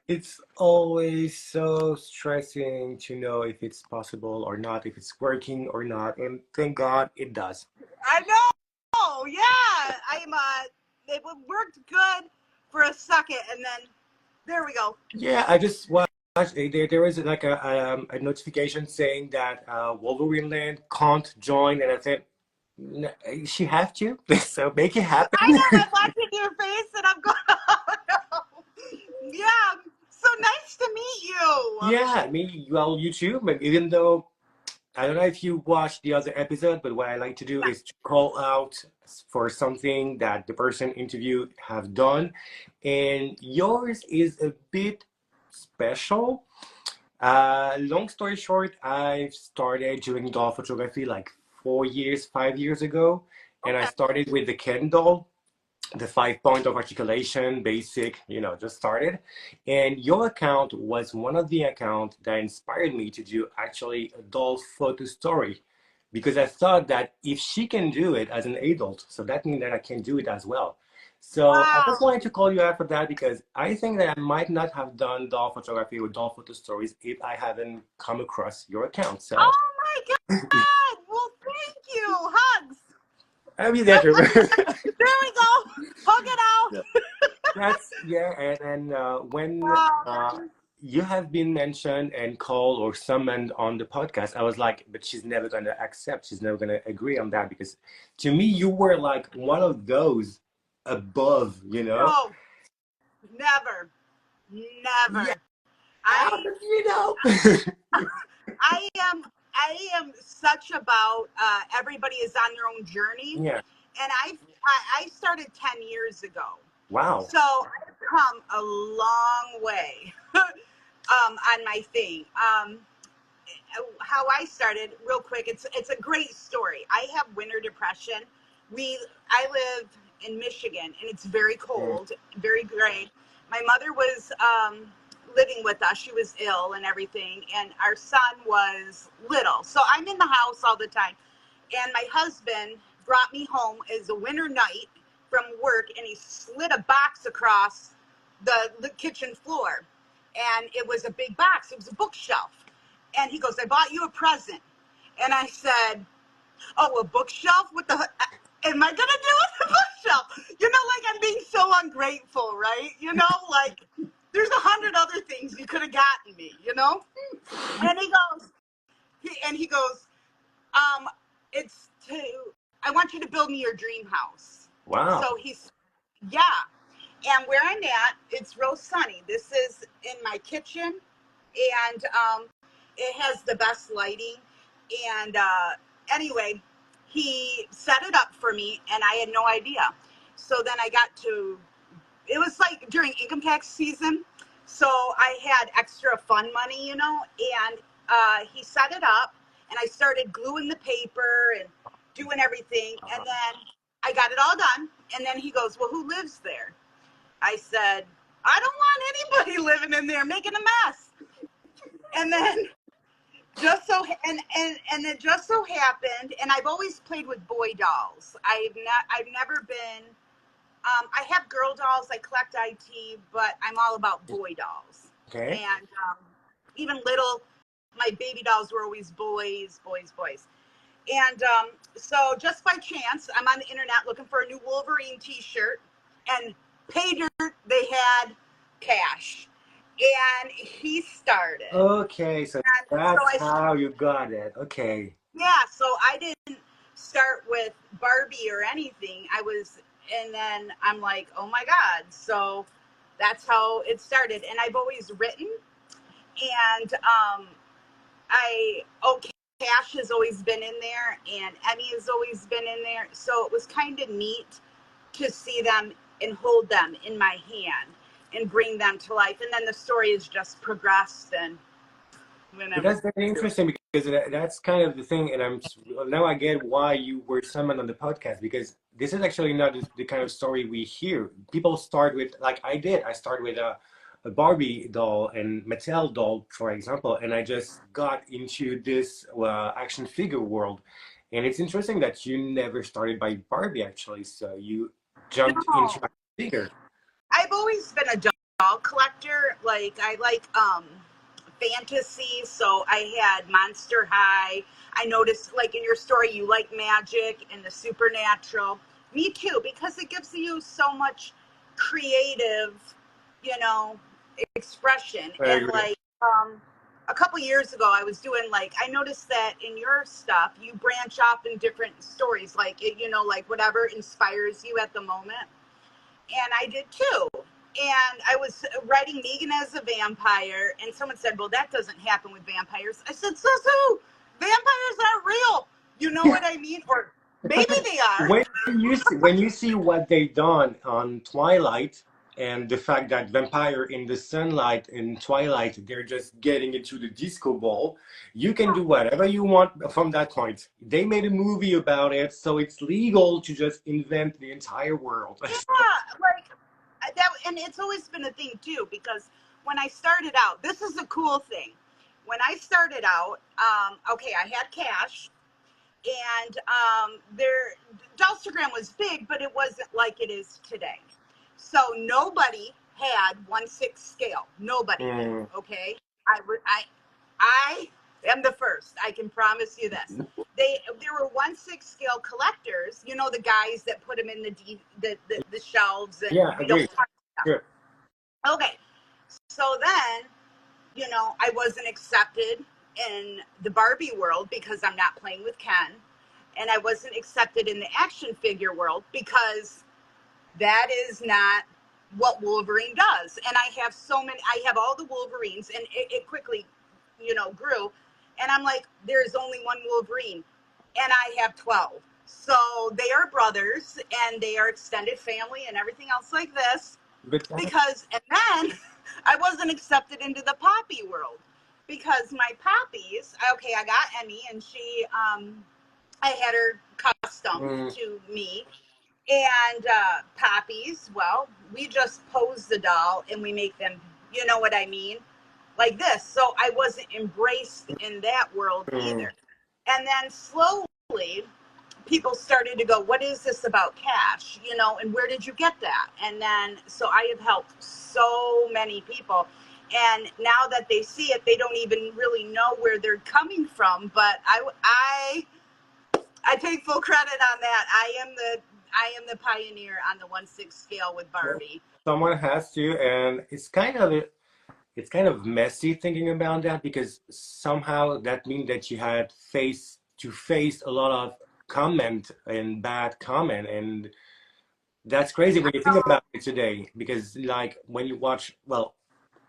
It's always so stressing to know if it's possible or not, if it's working or not, and thank God it does. I know. Yeah, it worked good for a second, and then there we go. Yeah, I just watched. There was like a notification saying that Wolverine Land can't join, and I said, She have to, so make it I happen." know. I'm watching your face, and I'm going, oh no. Yeah. So nice to meet you. Yeah, me, well, you too. But even though I don't know if you watched the other episode, but what I like to do Yeah. is to call out for something that the person interviewed have done, and yours is a bit special. Long story short, I started doing doll photography like 4 years, 5 years ago, and I Okay. started with the Ken doll, the 5 point of articulation, basic, just started. And your account was one of the accounts that inspired me to do actually a doll photo story because I thought that if she can do it as an adult, so that means that I can do it as well. So I just Wow. wanted to call you out for that because I think that I might not have done doll photography or doll photo stories if I haven't come across your account. So Oh my God. Well, thank you. Hugs. I'll be there. There we go. Hug it out. That's yeah, and when Wow. you have been mentioned and called or summoned on the podcast, I was like, but she's never gonna accept, she's never gonna agree on that because to me you were like one of those above, you know? No, never, Yeah, never. how I did you know? I am I am such about everybody is on their own journey, Yeah, and I started 10 years ago, wow. so I've come a long way on my thing. How I started, real quick, it's a great story. I have winter depression. I live in Michigan, and it's very Mm. cold, very gray. My mother was living with us. She was ill and everything, and our son was little. So I'm in the house all the time. And my husband brought me home as a winter night from work, and he slid a box across the kitchen floor. And it was a big box. It was a bookshelf. And he goes, I bought you a present. And I said, oh, a bookshelf? What the am I going to do with a bookshelf? Like I'm being so ungrateful, right? Like there's 100 other things you could have gotten me. And he goes, it's to, I want you to build me your dream house. Wow. So yeah. And where I'm at, it's real sunny. This is in my kitchen, and it has the best lighting. And anyway, he set it up for me, and I had no idea. So then I got to, it was like during income tax season. So I had extra fund money, and he set it up, and I started gluing the paper and doing everything. And then I got it all done. And then he goes, well, who lives there? I said, I don't want anybody living in there making a mess. And then and it just so happened, and I've always played with boy dolls. I've never been. I have girl dolls. I collect IT, but I'm all about boy dolls. Okay. And even little, my baby dolls were always boys, boys, boys. And so just by chance, I'm on the internet looking for a new Wolverine T-shirt, and pay dirt, they had cash, and he started. Okay, so And so that's I how you got it. Okay. Yeah, so I didn't start with Barbie or anything. And then I'm like, oh my God. So that's how it started. And I've always written, and oh, Cash has always been in there, and Emmy has always been in there. So it was kind of neat to see them and hold them in my hand and bring them to life. And then the story has just progressed and But whenever. that's very interesting because that's kind of the thing, and now I get why you were summoned on the podcast because this is actually not the kind of story we hear. People start with, like I did. I started with a Barbie doll and Mattel doll, for example, and I just got into this action figure world. And it's interesting that you never started by Barbie actually, so you jumped into No, action figure. I've always been a doll collector. Like I like fantasy, so I had Monster High. I noticed, like in your story, you like magic and the supernatural. Me too, because it gives you so much creative, you know, expression. I And agree. like a couple years ago, I was doing like I noticed that in your stuff, you branch off in different stories, like like whatever inspires you at the moment. And I did too. And I was writing Negan as a vampire, and someone said, "Well, that doesn't happen with vampires." I said, "So, vampires aren't real." You know what I mean? Or maybe they are. When you see what they done on Twilight and the fact that vampire in the sunlight in Twilight they're just getting into the disco ball, you can do whatever you want from that point. They made a movie about it, so it's legal to just invent the entire world. Yeah, like that, and it's always been a thing too. Because when I started out, this is a cool thing. When I started out, okay, I had cash, and their Instagram was big, but it wasn't like it is today. So nobody had 1/6 scale. Nobody did. Mm. Okay, I am the first. I can promise you this. There were 1/6 scale collectors. You know, the guys that put them in the shelves, and Yeah, we don't agreed. touch them. Sure. Okay, so then I wasn't accepted in the Barbie world because I'm not playing with Ken. And I wasn't accepted in the action figure world because that is not what Wolverine does. And I have all the Wolverines, and it quickly, grew. And I'm like, there's only one Wolverine, and I have 12. So they are brothers, and they are extended family and everything else like this. But And then I wasn't accepted into the Poppy world because my Poppies, okay, I got Emmy, and I had her custom mm, to me. And Poppies, well, we just pose the doll and we make them, you know what I mean? Like this. So I wasn't embraced in that world mm. either. And then slowly, people started to go, "What is this about cash? And where did you get that?" And then, so I have helped so many people. And now that they see it, they don't even really know where they're coming from. But I take full credit on that. I am the pioneer on the 1/6 scale with Well, Barbie. someone has to, and it's kind of messy thinking about that because somehow that means that you had face to face a lot of comment and bad comment, and that's crazy when you think about it today because like when you watch, well,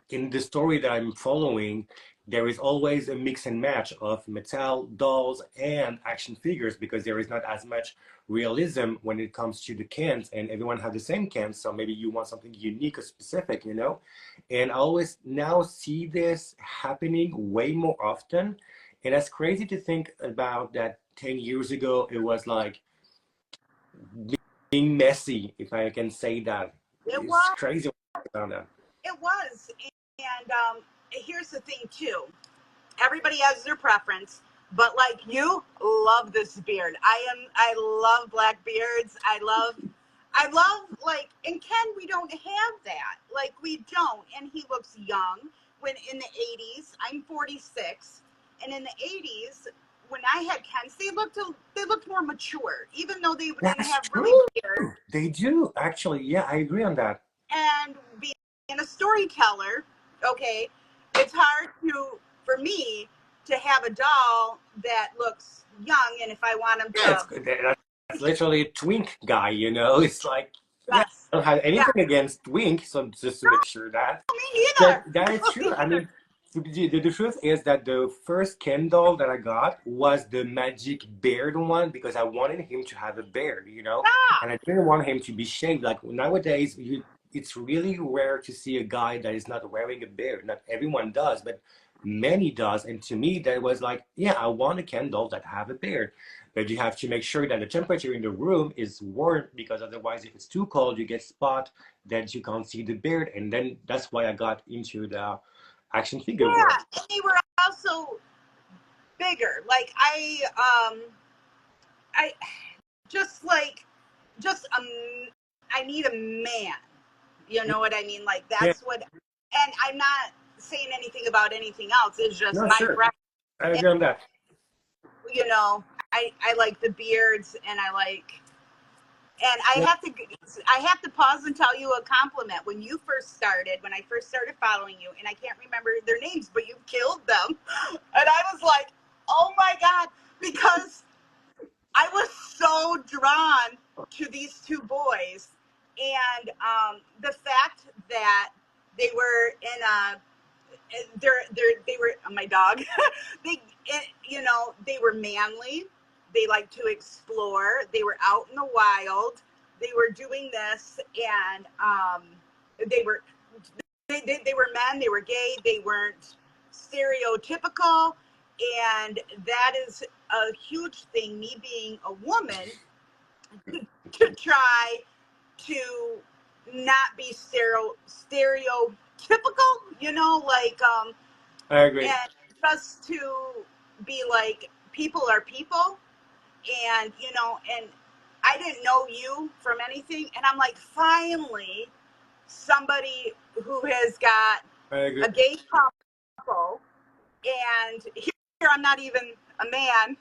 in the story that I'm following, there is always a mix and match of metal, dolls, and action figures because there is not as much realism when it comes to the cans, and everyone has the same cans. So maybe you want something unique or specific. And I always now see this happening way more often. And that's crazy to think about that 10 years ago, it was like being messy, if I can say that. It It's was. crazy about that. It was. And here's the thing too. Everybody has their preference, but like you love this beard. I love black beards. I love like, and Ken, we don't have that. Like we don't. And he looks young. When in the 80s, I'm 46, and in the 80s, when I had Kens, they looked more mature, even though they didn't That's have really true. beard. They do, actually. Yeah, I agree on that. And being a storyteller, okay, it's hard for me to have a doll that looks young, and if I want him Yeah, to, that's literally a twink guy. It's like, yeah, yes, I don't have yeah, anything against twink, so just to no, make sure that. me But either. that is No, true. me I either. mean, the truth is that the first Ken doll that I got was the magic beard one because I wanted him to have a beard, Yeah, and I didn't want him to be shaved. Like nowadays, it's really rare to see a guy that is not wearing a beard. Not everyone does, but many does. And to me, that was like, yeah, I want a Ken doll that have a beard. But you have to make sure that the temperature in the room is warm because otherwise, if it's too cold, you get spot that you can't see the beard. And then that's why I got into the action figure yeah, world. and they were also bigger. Like I just like just I need a man. You know what I mean? Like Yeah. that's what, and I'm not saying anything about anything else. It's just No, my sure. preference. I agree on that. You know, I like the beards, and I like, and Yeah, I have to pause and tell you a compliment. When you first started, when I first started following you, and I can't remember their names, but you killed them, and I was like, oh my god, because I was so drawn to these two boys, and the fact that they were in a they were my dog. they you know, they were manly. They like to explore. They were out in the wild. They were doing this, and they were they were men. They were gay. They weren't stereotypical, and that is a huge thing. Me being a woman, to try to not be stereotypical, you know, like I agree. and just to be like, people are people, and you know, and I didn't know you from anything, and I'm like, finally somebody who has got I agree. a gay couple, and here I'm not even a man,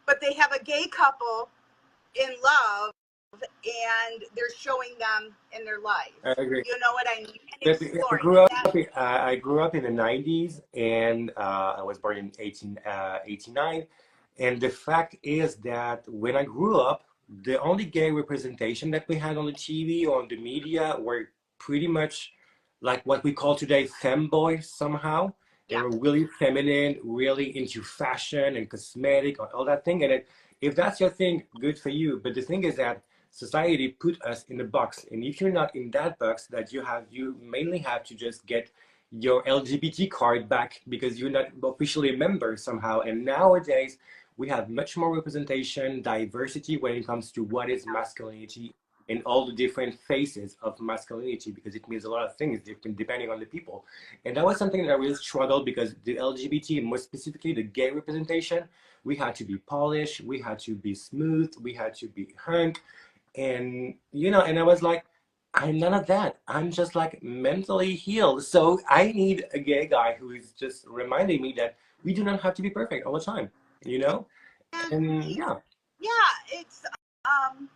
but they have a gay couple in love, and they're showing them in their life, I agree. you know what I mean, and But exploring, and that, I grew up in the 90s, and I was born in 1889. And the fact is that when I grew up, the only gay representation that we had on the TV or on the media were pretty much like what we call today femboys somehow. They yeah, were really feminine, really into fashion and cosmetic, all that thing. And if that's your thing, good for you. But the thing is that society put us in a box, and if you're not in that box, that you mainly have to just get your LGBT card back because you're not officially a member somehow. And nowadays we have much more representation, diversity when it comes to what is masculinity and all the different faces of masculinity, because it means a lot of things different depending on the people. And that was something that I really struggled, because the LGBT, more specifically the gay representation, we had to be polished, we had to be smooth, we had to be hunk, and and I was like, I'm none of that. I'm just like mentally healed. So I need a gay guy who is just reminding me that we do not have to be perfect all the time, you know? and And yeah, yeah, it's um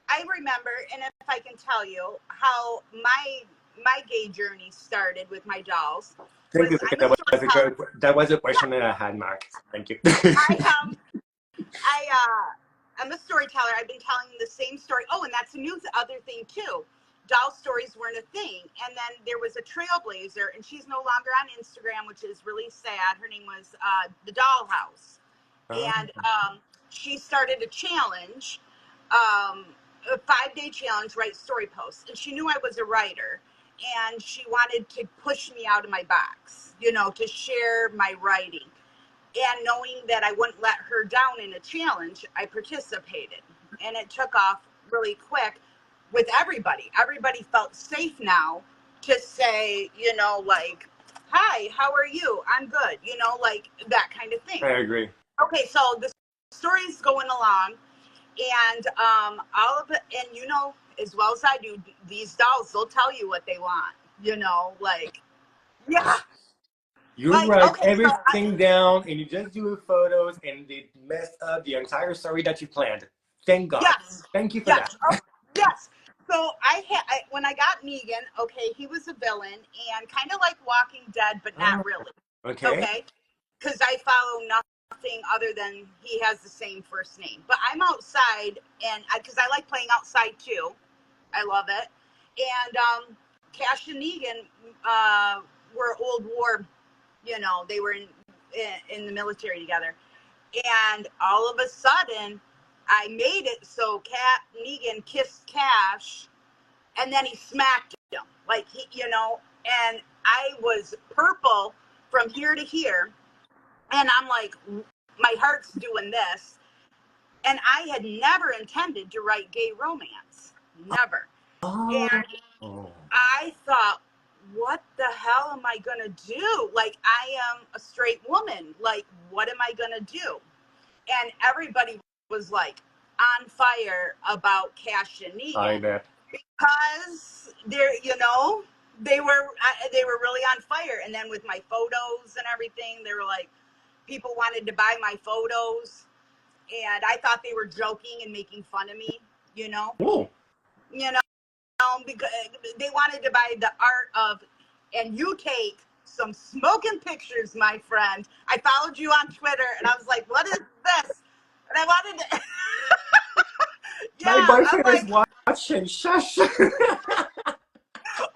I remember, and if I can tell you how my gay journey started with my dolls, thank you, was because I'm a storyteller. that was a Yeah, question that I had, Mark. Thank you. I I I'm a storyteller. I've been telling the same story. Oh, and that's a new other thing too. Doll stories weren't a thing, and then there was a trailblazer, and she's no longer on Instagram, which is really sad. Her name was the Doll House, and she started a challenge, um, a 5-day challenge, write story posts, and she knew I was a writer, and she wanted to push me out of my box, you know, to share my writing, and knowing that I wouldn't let her down in a challenge, I participated, and it took off really quick with everybody. Everybody felt safe now to say, you know, like, hi, how are you? I'm good, you know, like that kind of thing. I agree. Okay, so the story's going along, and all of it, and you know as well as I do, these dolls, they'll tell you what they want, you know, like, yeah, You like, write okay, so everything down and you just do photos, and they mess up the entire story that you planned. Thank God. yes, Thank you for that. yes, oh, yes. So when I got Negan, okay, he was a villain and kind of like Walking Dead, but not Oh, really. okay. Okay, because I follow nothing other than he has the same first name. But I'm outside, and because I like playing outside too, I love it. And Cash and Negan were old war, you know, they were in the military together. And all of a sudden, I made it so Cat Negan kissed Cash, and then he smacked him, like he, you know, and I was purple from here to here, and I'm like, my heart's doing this, and I had never intended to write gay romance, never, Oh. and I thought, what the hell am I gonna do? Like, I am a straight woman. Like, what am I gonna do? And everybody was like on fire about Cash and I Negan. bet. because they were really on fire. And then with my photos and everything, they were like, people wanted to buy my photos, and I thought they were joking and making fun of me. You know, Oh, you know, because they wanted to buy the art of, and you take some smoking pictures, my friend. I followed you on Twitter, and I was like, what is this? And I wanted to, my yeah, I'm boyfriend is like, watching. Shush. oh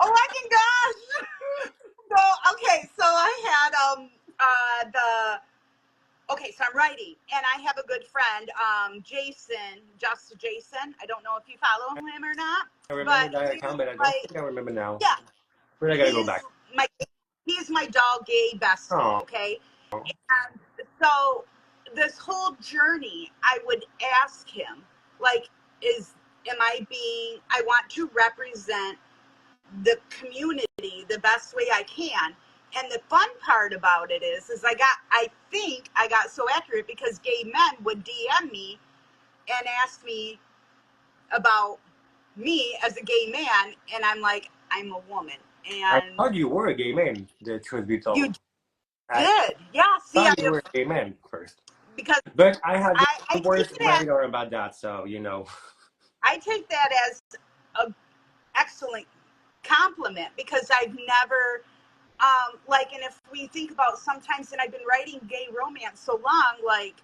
my gosh. So okay, so I had the okay, so I'm writing, and I have a good friend, Jason, just Jason. I don't know if you follow him or not, I remember but that account, but I don't like, think I remember now. yeah, But I gotta go he's back. my he's my dog gay bestie. Oh, Okay, and so this whole journey, I would ask him, like, am I being? I want to represent the community the best way I can. And the fun part about it is I think I got so accurate because gay men would DM me and ask me about me as a gay man, and I'm like, I'm a woman. I And thought you were a gay man. The truth be you told, I did, yeah. See, I thought you have were a gay man first. because But I have I the take worst it as radar about that, so you know. I take that as a excellent compliment because I've never like, and if we think about sometimes, and I've been writing gay romance so long, like,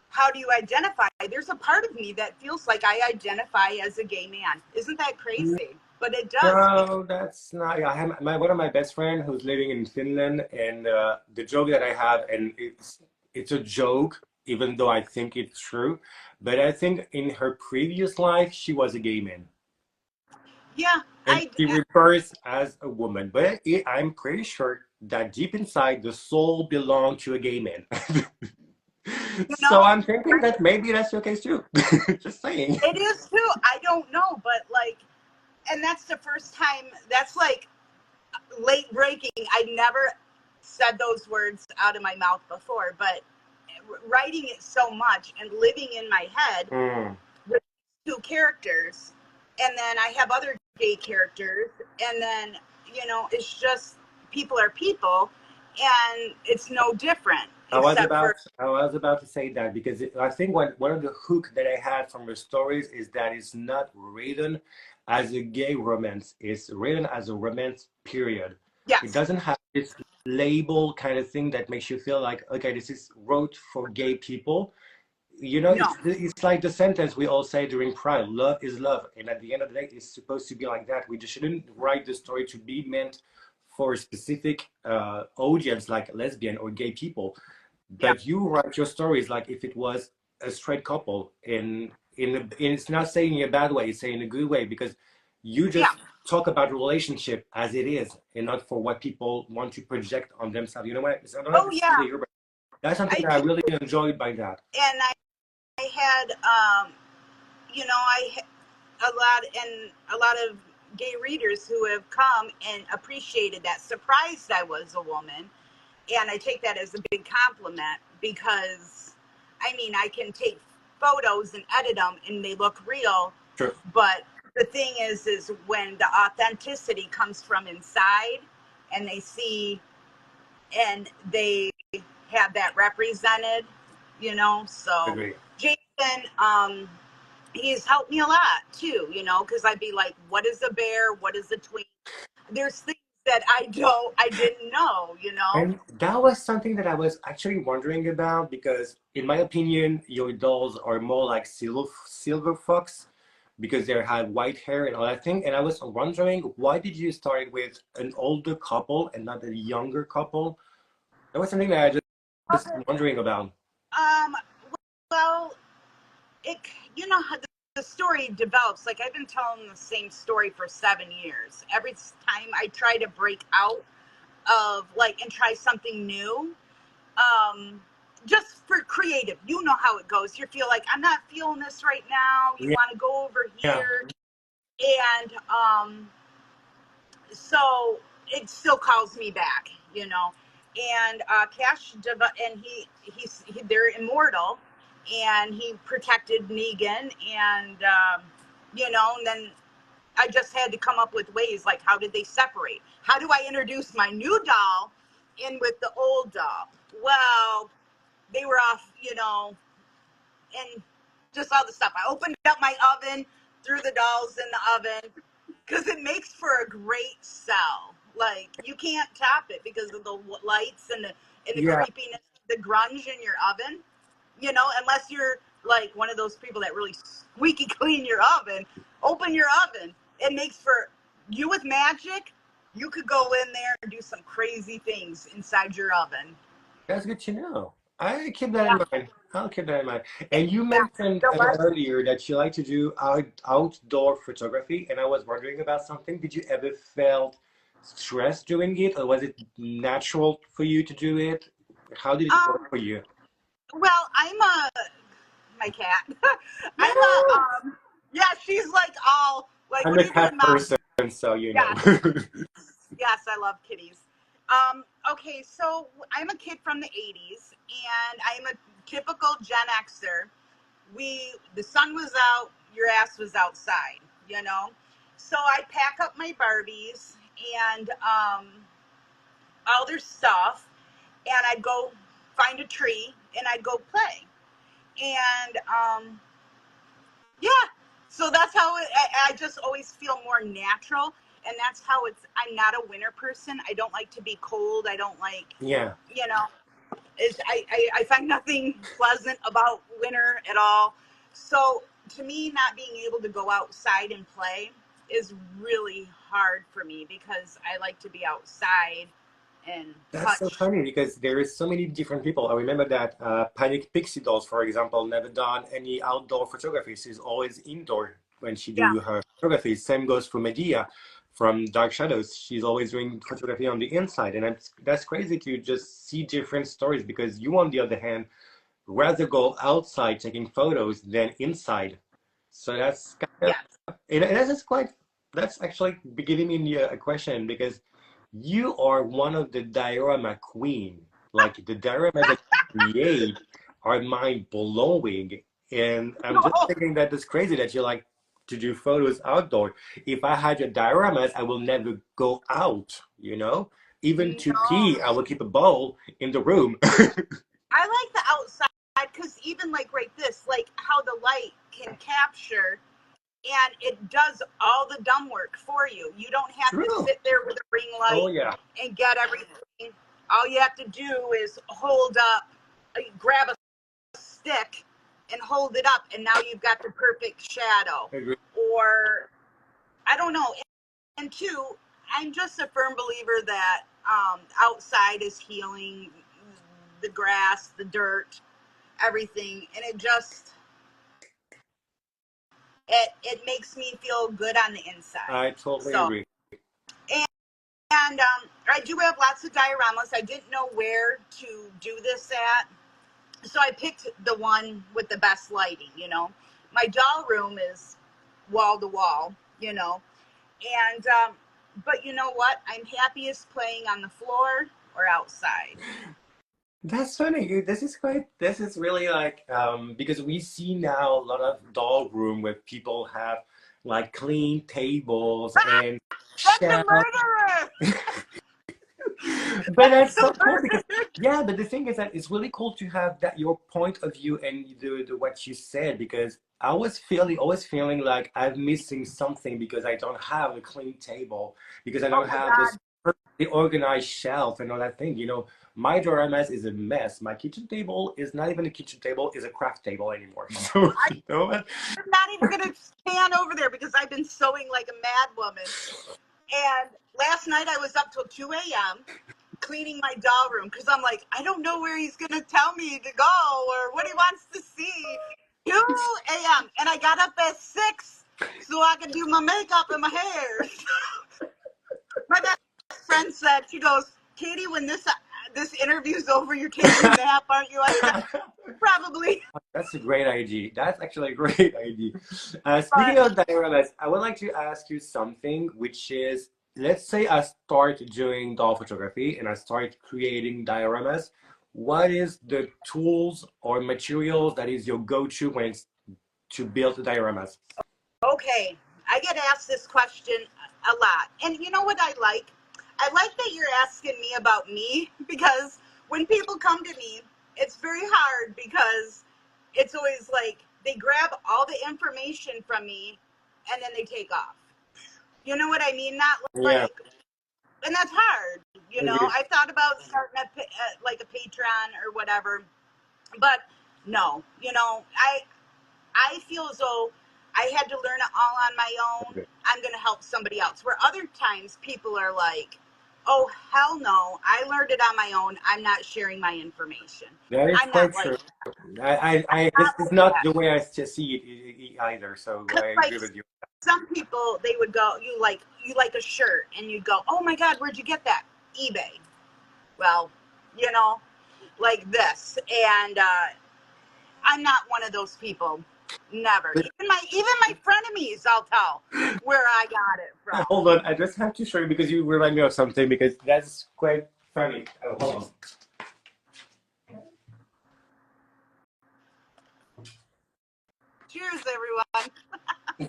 how do you identify? There's a part of me that feels like I identify as a gay man. Isn't that crazy? But it does because No, that's not. Yeah, I have one of my best friend who's living in Finland, and the joke that I have, and it's a joke, even though I think it's true. But I think in her previous life, she was a gay man, yeah, and she refers as a woman. But I'm pretty sure that deep inside, the soul belonged to a gay man. you So know, I'm thinking that maybe that's your case too. Just saying. it is too. I don't know, but like, and that's the first time. That's like late breaking. I never said those words out of my mouth before, but writing it so much and living in my head Mm, with two characters, and then I have other gay characters, and then it's just people are people, and it's no different except for I was about to say that because I think one of the hook that I had from the stories is that it's not written as a gay romance. It's written as a romance, period. It yes, doesn't have this label kind of thing that makes you feel like, okay, this is wrote for gay people. You know, no, it's like the sentence we all say during Pride, love is love. And at the end of the day, it's supposed to be like that. We just shouldn't write the story to be meant for a specific audience like lesbian or gay people. yeah, But you write your stories like if it was a straight couple it's not saying in a bad way, it's saying in a good way because you yeah. just talk about relationship as it is and not for what people want to project on themselves. You know what? I don't know if Oh it's yeah, clear, but that's something I that I do, really enjoyed by that. and I had a lot and a lot of gay readers who have come and appreciated that, surprised I was a woman. And I take that as a big compliment because, I mean, I can take photos and edit them and they look real, Sure. but the thing is when the authenticity comes from inside and they see and they have that represented, so Agree. Jason, he's helped me a lot too, because I'd be like, what is a bear? What is a tween? There's things that I didn't know. And that was something that I was actually wondering about because, in my opinion, your dolls are more like silver fox because they have white hair and all that thing. And I was wondering, why did you start with an older couple and not a younger couple? That was something that I just wondering about. Um, well, it, how the story develops. Like, I've been telling the same story for 7 years. Every time I try to break out of like and try something new, um, just for creative, how it goes. You feel like I'm not feeling this right now. You Yeah, want to go over yeah, here, and so it still calls me back, And and they're immortal, and he protected Negan, and and then I just had to come up with ways like, how did they separate? How do I introduce my new doll in with the old doll? Well, they were off, and just all the stuff. I opened up my oven, threw the dolls in the oven because it makes for a great sell. Like, you can't top it because of the lights and the Yeah, creepiness, the grunge in your oven. Unless you're like one of those people that really squeaky clean your oven. Open your oven. It makes for you with magic. You could go in there and do some crazy things inside your oven. that's good to know. I keep that in Yeah, mind. I'll keep that in mind. And you yeah. mentioned The less earlier that you like to do outdoor photography, and I was wondering about something. Did you ever felt stressed doing it, or was it natural for you to do it? How did it work um for you? well, I'm a my cat. I'm a No. yeah, she's like all like, I'm what are a you doing, cat Mom? person, so you know. Yeah, yes, I love kitties. Okay, so I'm a kid from the 80s, and I'm a typical Gen Xer. The sun was out, your ass was outside, you know? So I pack up my Barbies and all their stuff, and I'd go find a tree and I'd go play. And yeah, so that's how I just always feel more natural. And that's how I'm not a winter person. I don't like to be cold. I don't like, Yeah, you know, I find nothing pleasant about winter at all. So to me, not being able to go outside and play is really hard for me because I like to be outside and that's so touch. funny because there is so many different people. I remember that Panic Pixie Dolls, for example, never done any outdoor photography. She's always indoor when she Yeah, do her photography. Same goes for Medea from Dark Shadows. She's always doing photography on the inside, and that's crazy to just see different stories because you, on the other hand, rather go outside taking photos than inside. So that's kind of, yeah. and that's quite, that's actually giving me a question because you are one of the diorama queen. Like the dioramas that you create are mind blowing. And I'm just thinking that it's crazy that you like to do photos outdoor. If I had your dioramas, I will never go out, you know? Even to No, pee, I will keep a bowl in the room. I like the outside because even like right this, like how the light can capture and it does all the dumb work for you. You don't have to True. sit there with a ring Oh light yeah. and get everything. All you have to do is hold up, grab a stick and hold it up, and now you've got the perfect shadow. Agree. Or, I don't know. And two, I'm just a firm believer that outside is healing, the grass, the dirt, everything. And it makes me feel good on the inside. I totally So, agree. and, and I do have lots of dioramas. I didn't know where to do this at. So I picked the one with the best lighting. My doll room is wall to wall, and but you know what? I'm happiest playing on the floor or outside. That's funny. This is really like, because we see now a lot of doll room where people have like clean tables Ah, and that's a shelves. murderer. But That's that's a so cool because murderer. yeah, but the thing is that it's really cool to have that your point of view and the what you said because I was feeling always feeling like I'm missing something because I don't have a clean table because I Oh don't my have this God. perfectly organized shelf and all that thing. My drawer mess is a mess. My kitchen table is not even a kitchen table, is a craft table anymore. So you know what? I'm not even gonna stand over there because I've been sewing like a mad woman. And last night I was up till 2 a.m. cleaning my doll room because I'm like, I don't know where he's gonna tell me to go or what he wants to see. 2 a.m. and I got up at 6 so I could do my makeup and my hair. My best friend said, she goes, Katie, when this interview's over, you're taking a nap, aren't you? I said, probably, That's a great idea. That's actually a great idea. Speaking but of dioramas, I would like to ask you something, which is, let's say I start doing doll photography and I start creating dioramas. What is the tools or materials that is your go-to when it's to build dioramas? okay. I get asked this question a lot. And you know what I like? I like that you're asking me about me because when people come to me, it's very hard because it's always like they grab all the information from me and then they take off. You know what I mean? Not Yeah, like, and that's hard. You know, it is. I thought about starting like a Patreon or whatever, but no. You know, I feel as though I had to learn it all on my own. I'm going to help somebody else. Where other times people are like, oh, hell no, I learned it on my own. I'm not sharing my information. That is I'm not quite like true. that. This I'm not is like not that. the way I see it either. So Because I like agree with you. some people, they would go, you like a shirt, and you'd go, oh my God, where'd you get that? eBay. Well, you know, like this. And I'm not one of those people. Never. But Even my frenemies, I'll tell where I got it from. hold on, I just have to show you because you remind me of something because that's quite funny. Oh, hold Cheers, everyone. on.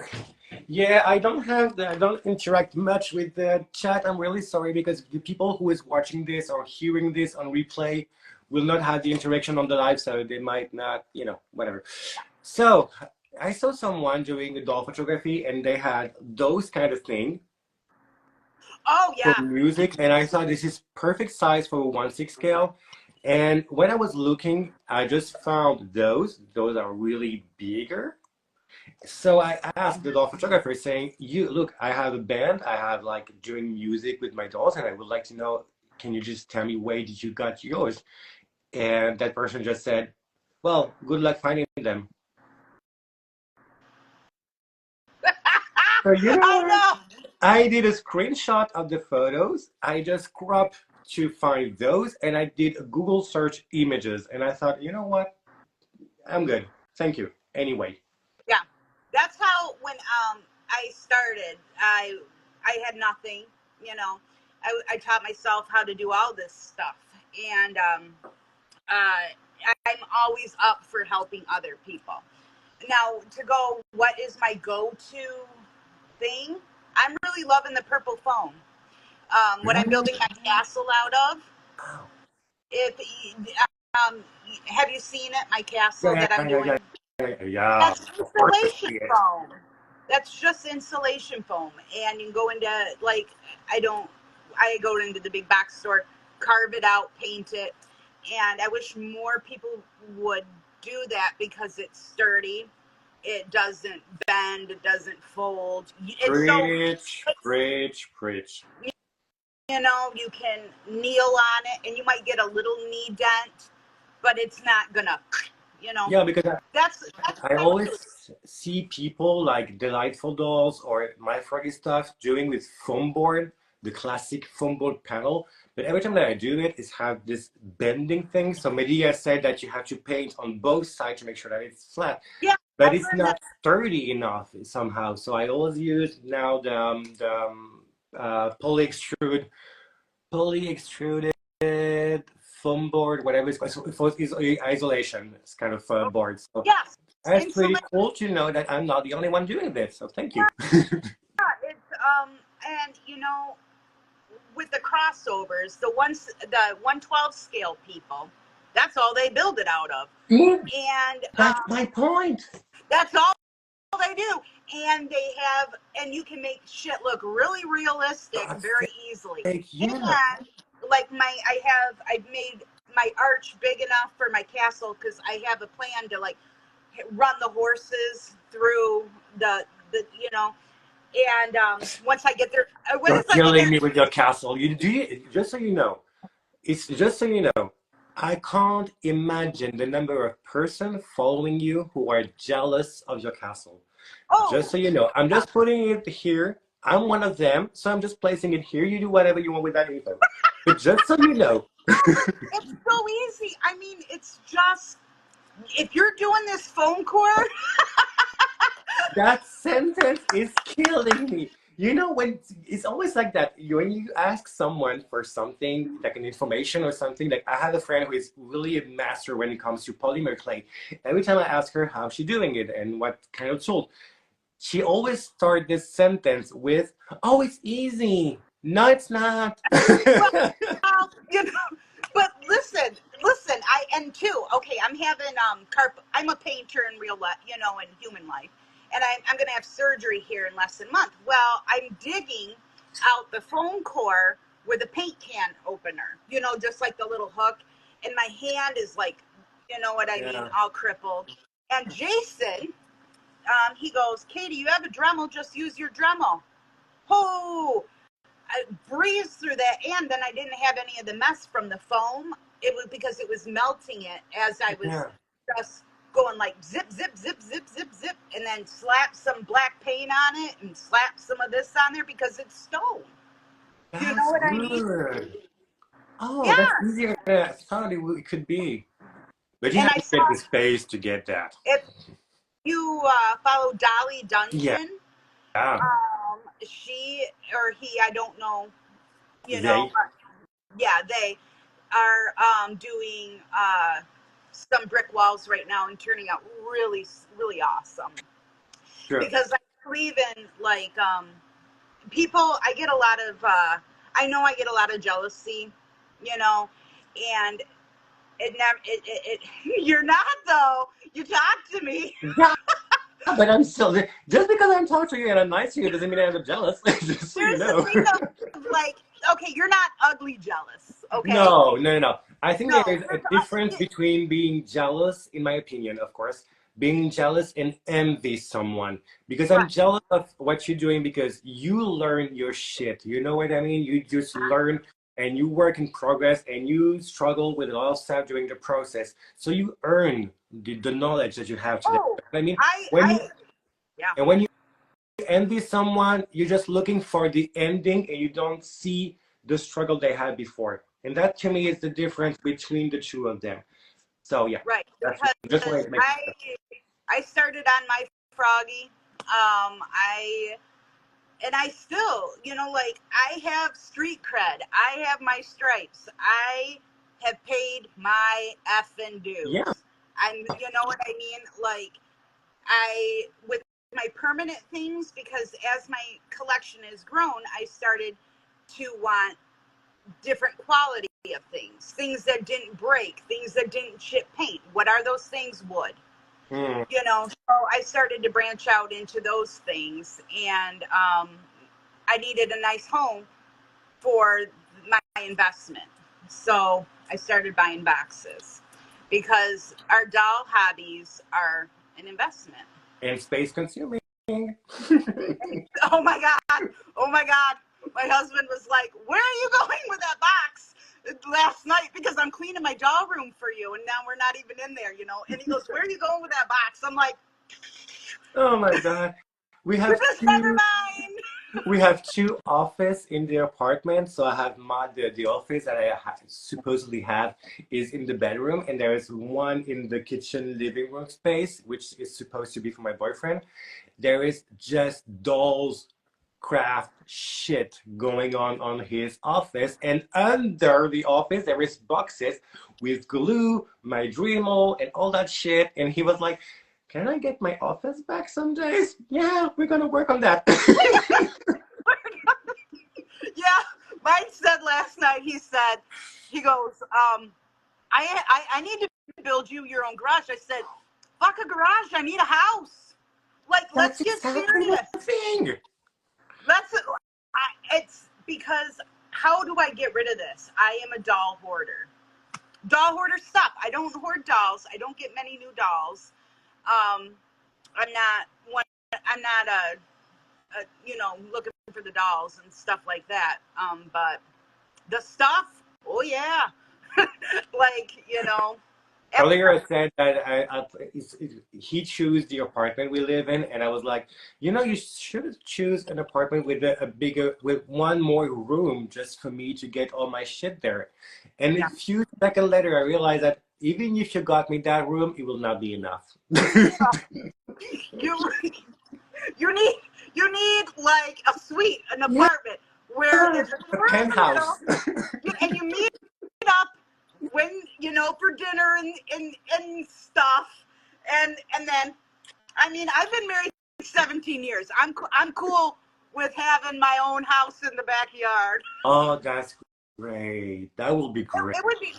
Yeah, I don't interact much with the chat. I'm really sorry because the people who is watching this or hearing this on replay will not have the interaction on the live, so they might not, whatever. So I saw someone doing a doll photography and they had those kind of thing Oh for yeah, music, and I thought this is perfect size for a 1/6 scale. And when I was looking, I just found those. Those are really bigger. So I asked the doll photographer saying, you look, I have a band, I have like doing music with my dolls, and I would like to know, can you just tell me where did you got yours? And that person just said, well, good luck finding them. So you know I what? know. I did a screenshot of the photos. I just cropped to find those, and I did a Google search images, and I thought, you know what? I'm good. Thank you. Anyway. Yeah, that's how when I started, I had nothing. You know, I taught myself how to do all this stuff, and I'm always up for helping other people. Now to go, what is my go-to thing? I'm really loving the purple foam. What I'm Really? building my castle out of. Wow. If um, have you seen it? My castle Yeah, that I'm yeah, yeah, doing. yeah, yeah, yeah. That's Of course I insulation see it. foam. That's just insulation foam, and you can go into like I don't. I go into the big box store, carve it out, paint it, and I wish more people would do that because it's sturdy. It doesn't bend. It doesn't fold. It's so Preach, preach, preach. you know you can kneel on it, and you might get a little knee dent, but it's not gonna. You know, Yeah, because that's I what I do. always see people like Delightful Dolls or My Froggy Stuff doing with foam board, the classic foam board panel. But every time that I do it, it's have this bending thing. So Medea said that you have to paint on both sides to make sure that it's flat. Yeah, But I it's learned that. not sturdy enough somehow. So I always use now poly extruded foam board, whatever it's called, for isolation. It's kind of board. So Yes, that's pretty insulation. cool to know that I'm not the only one doing this. So thank Yeah, you. it's and you know, with the crossovers, the 112 scale people, that's all they build it out of, Yeah, and that's my point. that's all they do. And they have, and you can make shit look really realistic God's very easily. sake, you know. And like I've made my arch big enough for my castle because I have a plan to like run the horses through the you know. And once I get there, You're once I get killing there, me with your castle. Just so you know, it's just so you know, I can't imagine the number of person following you who are jealous of your castle. Just oh, so you know, I'm just putting it here. I'm one of them, so I'm just placing it here. You do whatever you want with that info. But just so you know, it's so easy. I mean, it's just if you're doing this phone core, that sentence is killing me. You know, when it's always like that, when you ask someone for something, like an information or something, like I have a friend who is really a master when it comes to polymer clay. Every time I ask her how she's doing it and what kind of tool, she always starts this sentence with, "Oh, it's easy." No, it's not. Well, you know, but listen. I and two. Okay, I'm having I'm a painter in real life, in human life, and I'm gonna have surgery here in less than a month. Well, I'm digging out the foam core with a paint can opener, just like the little hook, and my hand is like, you know what I mean, Yeah. all crippled. And Jason, he goes, Katie, you have a Dremel, just use your Dremel. Oh, I breezed through that, and then I didn't have any of the mess from the foam. It was because it was melting it as I was Yeah. just going like zip, zip, zip, zip, zip, zip, and then slap some black paint on it and slap some of this on there because it's stone. You know That's what I mean? good. Oh, that's Yeah. easier than I thought it could be. But you And have I to saw, get the space to get that. if you follow Dolly Yeah. Dungeon, Yeah. she or he, I don't know, They. but yeah, they are doing some brick walls right now and turning out really, really awesome. Sure. Because I believe in like people. I get a lot of. I know I get a lot of jealousy, and it never. You're not though. You talk to me. Yeah, but I'm still just because I'm talking to you and I'm nice to you doesn't mean I'm jealous. Just so you Here's the know. thing of like, okay, you're not ugly jealous, okay? No, no, no, no. I think there No, is a difference between being jealous, in my opinion, of course, being jealous and envy someone. Because I'm right. jealous of what you're doing because you learn your shit. You know what I mean? You just learn and you work in progress and you struggle with a lot of stuff during the process. So you earn the knowledge that you have today. Oh, I mean, I, when you I, yeah, and when you envy someone, you're just looking for the ending and you don't see the struggle they had before. And that to me is the difference between the two of them. So yeah, right. that's Because just wanted to make I, sure. I started on my froggy. I still, like I have street cred. I have my stripes. I have paid my effing Yeah. dues. You know what I mean? Like with my permanent things, because as my collection has grown, I started to want different quality of things that didn't break, things that didn't chip paint. What are those things? Wood. Mm. So I started to branch out into those things, and I needed a nice home for my investment. So I started buying boxes because our doll hobbies are an investment. And space consuming. Oh my God. Oh my God. My husband was like, where are you going with that box last night? Because I'm cleaning my doll room for you. And now we're not even in there, And he goes, where are you going with that box? I'm like, Oh my God. We this have is never two mine. we have two office in the apartment. So I have the office that supposedly have is in the bedroom, and there is one in the kitchen living room space, which is supposed to be for my boyfriend. There is just dolls craft shit going on his office, and under the office there is boxes with glue, my Dremel, and all that shit. And he was like, can I get my office back some days? Yeah, we're gonna work on that. Yeah, Mike said last night, he goes, I need to build you your own garage. I said, fuck a garage, I need a house. Like, let's That's get exactly serious. the thing. Let's, it's because how do I get rid of this? I am a doll hoarder. Doll hoarder stuff. I don't hoard dolls. I don't get many new dolls. Um, I'm not one. I'm not looking for the dolls and stuff like that. But the stuff, oh yeah, like every Earlier, I said that he chose the apartment we live in, and I was like, you should choose an apartment with a bigger, with one more room just for me to get all my shit there. And a yeah. few seconds later, I realized that even if you got me that room, it will not be enough. You you need like a suite, an Yeah, apartment where there's a a door in the middle, penthouse. and you meet up when for dinner and stuff, and then I mean I've been married 17 years. I'm cool with having my own house in the backyard. Oh, that's great. That will be great. It would be,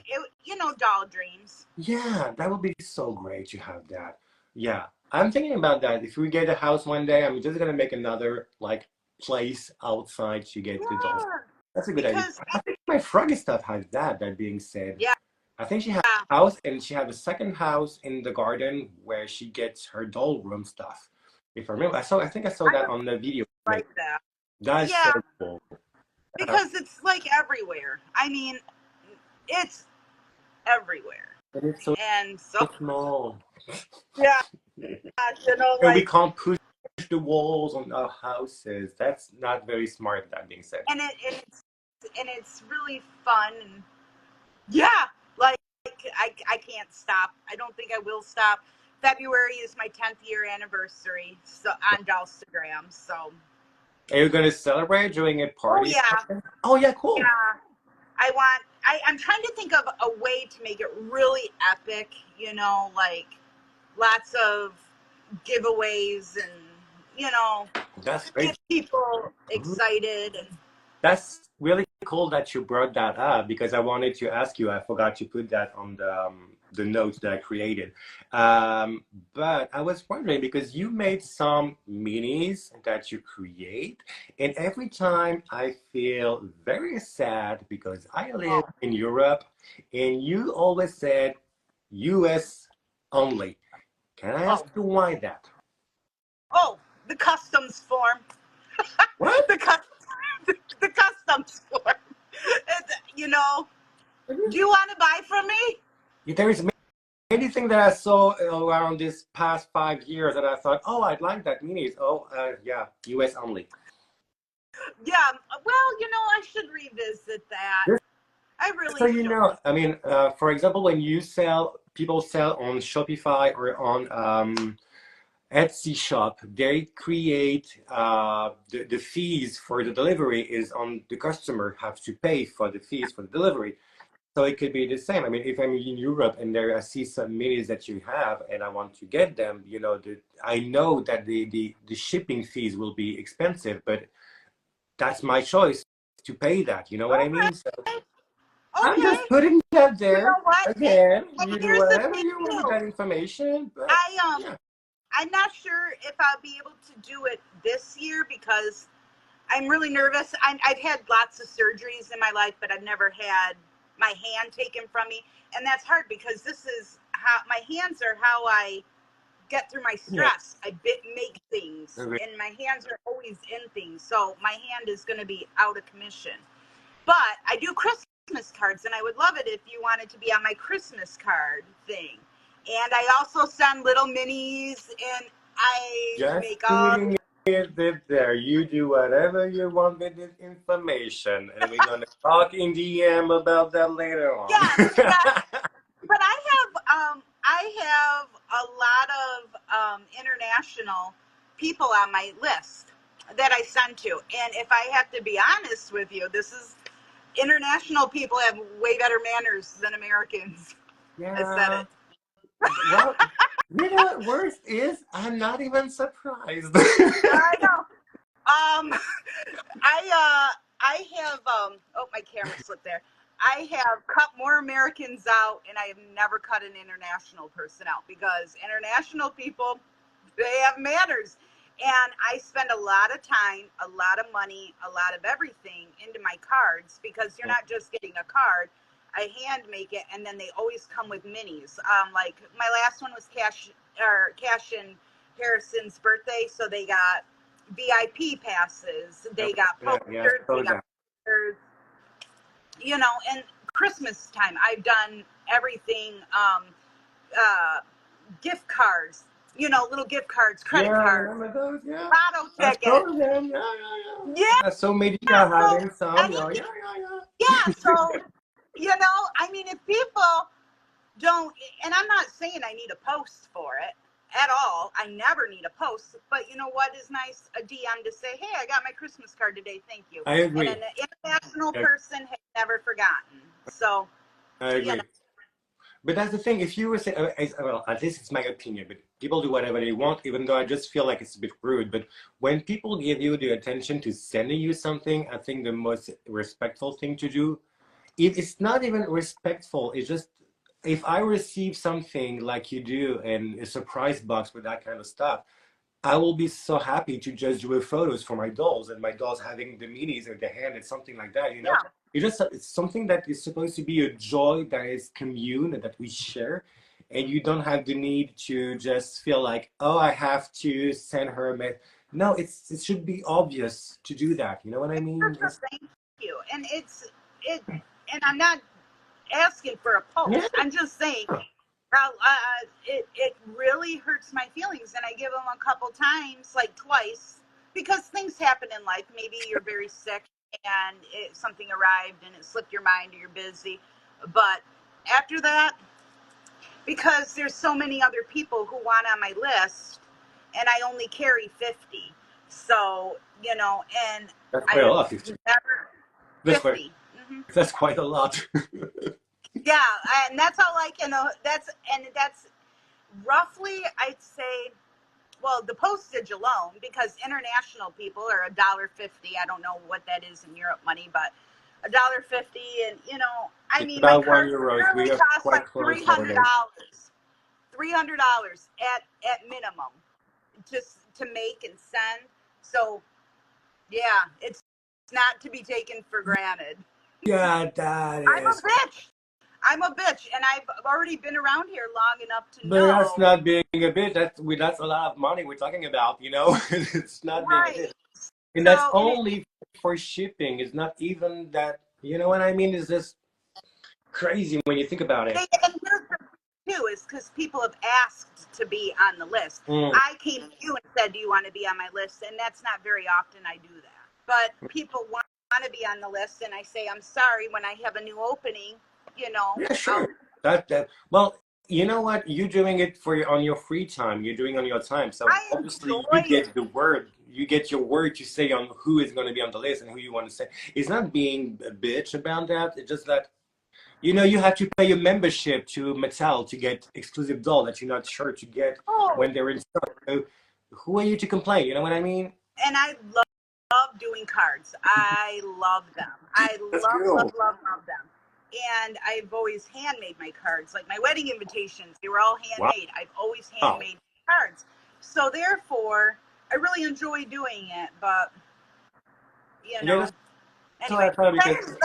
doll dreams. Yeah, that would be so great to have that. Yeah, I'm thinking about that. If we get a house one day, I'm just gonna make another like place outside to get the dolls. Yeah, That's a good idea. because I think my Froggy stuff has that. That being said, yeah, I think she has a house and she has a second house in the garden where she gets her doll room stuff. If I remember, I think I saw I that would on the video. like that. That's so Yeah, cool. because it's like everywhere. I mean, it's everywhere, And it's so and so small. yeah, And we like, can't push the walls on our houses. That's not very smart, that being said. and it's really fun. And yeah, like I can't stop. I don't think I will stop. February is my 10th year anniversary, so on Dollstagram. So Are you going to celebrate during a oh party? yeah, Oh, yeah, cool. yeah. I'm trying to think of a way to make it really epic. Like lots of giveaways and That's get great. people Mhm. excited. And That's really cool that you brought that up because I wanted to ask you. I forgot to put that on the notes that I created. Um, but I was wondering because you made some minis that you create, and every time I feel very sad because I live oh, in Europe, and you always said US only. Can I ask oh, you why that? oh, the customs form. What? the, cu- the customs form. You know, do you want to buy from me? There is anything that I saw around this past 5 years that I thought, oh, I'd like that minis. Oh, yeah, US only. Yeah, well, I should revisit that. Just I so really you should. know, I mean, for example, when people sell on Shopify or on Etsy shop, they create the fees for the delivery is on the customer have to pay for the fees for the delivery. So it could be the same. I mean, if I'm in Europe and there I see some minis that you have and I want to get them, I know that the shipping fees will be expensive, but that's my choice to pay that. You know what I mean? So Okay, I'm okay. just putting that You there. know what? Again, And you do here's the whatever thing you want with too. that information, but I yeah. I'm not sure if I'll be able to do it this year because I'm really nervous. I've had lots of surgeries in my life, but I've never had my hand taken from me, and that's hard because this is how my hands are how I get through my Yeah. stress. I make things, Okay. and my hands are always in things, so my hand is going to be out of commission. But I do Christmas cards, and I would love it if you wanted to be on my Christmas card thing. And I also send little minis, and I Just make all. putting it there. You do whatever you want with this information, and we're gonna talk in DM about that later on. Yes, yes. But I have a lot of international people on my list that I send to, and if I have to be honest with you, this is international people have way better manners than Americans. I said Yeah. it. Well, you know what worst is? I'm not even surprised. I know. Um, I have oh, my camera slipped there. I have cut more Americans out, and I have never cut an international person out because international people, they have manners, and I spend a lot of time, a lot of money, a lot of everything into my cards because you're not just getting a card. I hand make it, and then they always come with minis. Like my last one was Cash and Harrison's birthday, so they got VIP passes, they got Yeah, posters, so they got that. pictures, and Christmas time, I've done everything, uh, gift cards, little gift cards, Yeah, credit I cards, remember those. Yeah, lotto I tickets. saw them. Yeah, yeah, Yeah, yeah. So media having some. Yeah, anything. yeah, Yeah, yeah. so, I mean, if people don't, and I'm not saying I need a post for it at all. I never need a post, but you know what is nice? A DM to say, hey, I got my Christmas card today. Thank you. I And agree. an international I, person has never forgotten. So, I you know, agree. But that's the thing. If you were saying, well, at least it's my opinion, but people do whatever they want, even though I just feel like it's a bit rude. But when people give you the attention to sending you something, I think the most respectful thing to do, if it's not even respectful, it's just if I receive something like you do and a surprise box with that kind of stuff, I will be so happy to just do photos for my dolls and my dolls having the minis in the hand and something like that, you know? Yeah. It's something that is supposed to be a joy that is commune and that we share. And you don't have the need to just feel like, oh, I have to send her a message. No, it should be obvious to do that. You know what I mean? Thank you. And it, and I'm not asking for a Yeah. post. I'm just saying, it really hurts my feelings, and I give them a couple times, like twice, because things happen in life. Maybe you're very sick and something arrived and it slipped your mind or you're busy. But after that, because there's so many other people who want on my list, and I only carry 50. So, and That's I quite a have lot, 50. never That's quite 50. Hmm. that's quite a lot. Yeah, and that's all I can. That's roughly, I'd say. Well, the postage alone, because international people are $1.50. I don't know what that is in Europe money, but $1.50, and I It's mean, my about one cards euro. We literally are cost quite like close nowadays. $300. $300 at minimum, just to make and send. So yeah, it's not to be taken for granted. Yeah, that I'm a is. bitch. I'm a bitch, and I've already been around here long enough to But that's know. not being a bit. That's a lot of money we're talking about. You know, it's not being a Right. bit, and that's So, and it, only for shipping. It's not even that. You know what I mean? It's just crazy when you think about it. and here's the thing too, is because people have asked to be on the list. Mm. I came to you and said, "Do you want to be on my list?" And that's not very often I do that. But people want to be on the list, and I say, "I'm sorry." When I have a new opening, Yeah, I'll. sure. That. Well, you know what? You're doing it for on your free time. You're doing on your time. So I obviously, you enjoy it. get the word. You get your word to say on who is going to be on the list and who you want to say. It's not being a bitch about that. It's just that you have to pay a membership to Mattel to get exclusive doll that you're not sure to get Oh, when they're in stock. So who are you to complain? You know what I mean? and I love doing cards. I love them. I That's love, love, cool. love, love them. And I've always handmade my cards. Like my wedding invitations, they were all Wow. handmade. I've always handmade cards. So therefore, I really enjoy doing it. But, you Yeah, that's know, what I anyway, thought because there's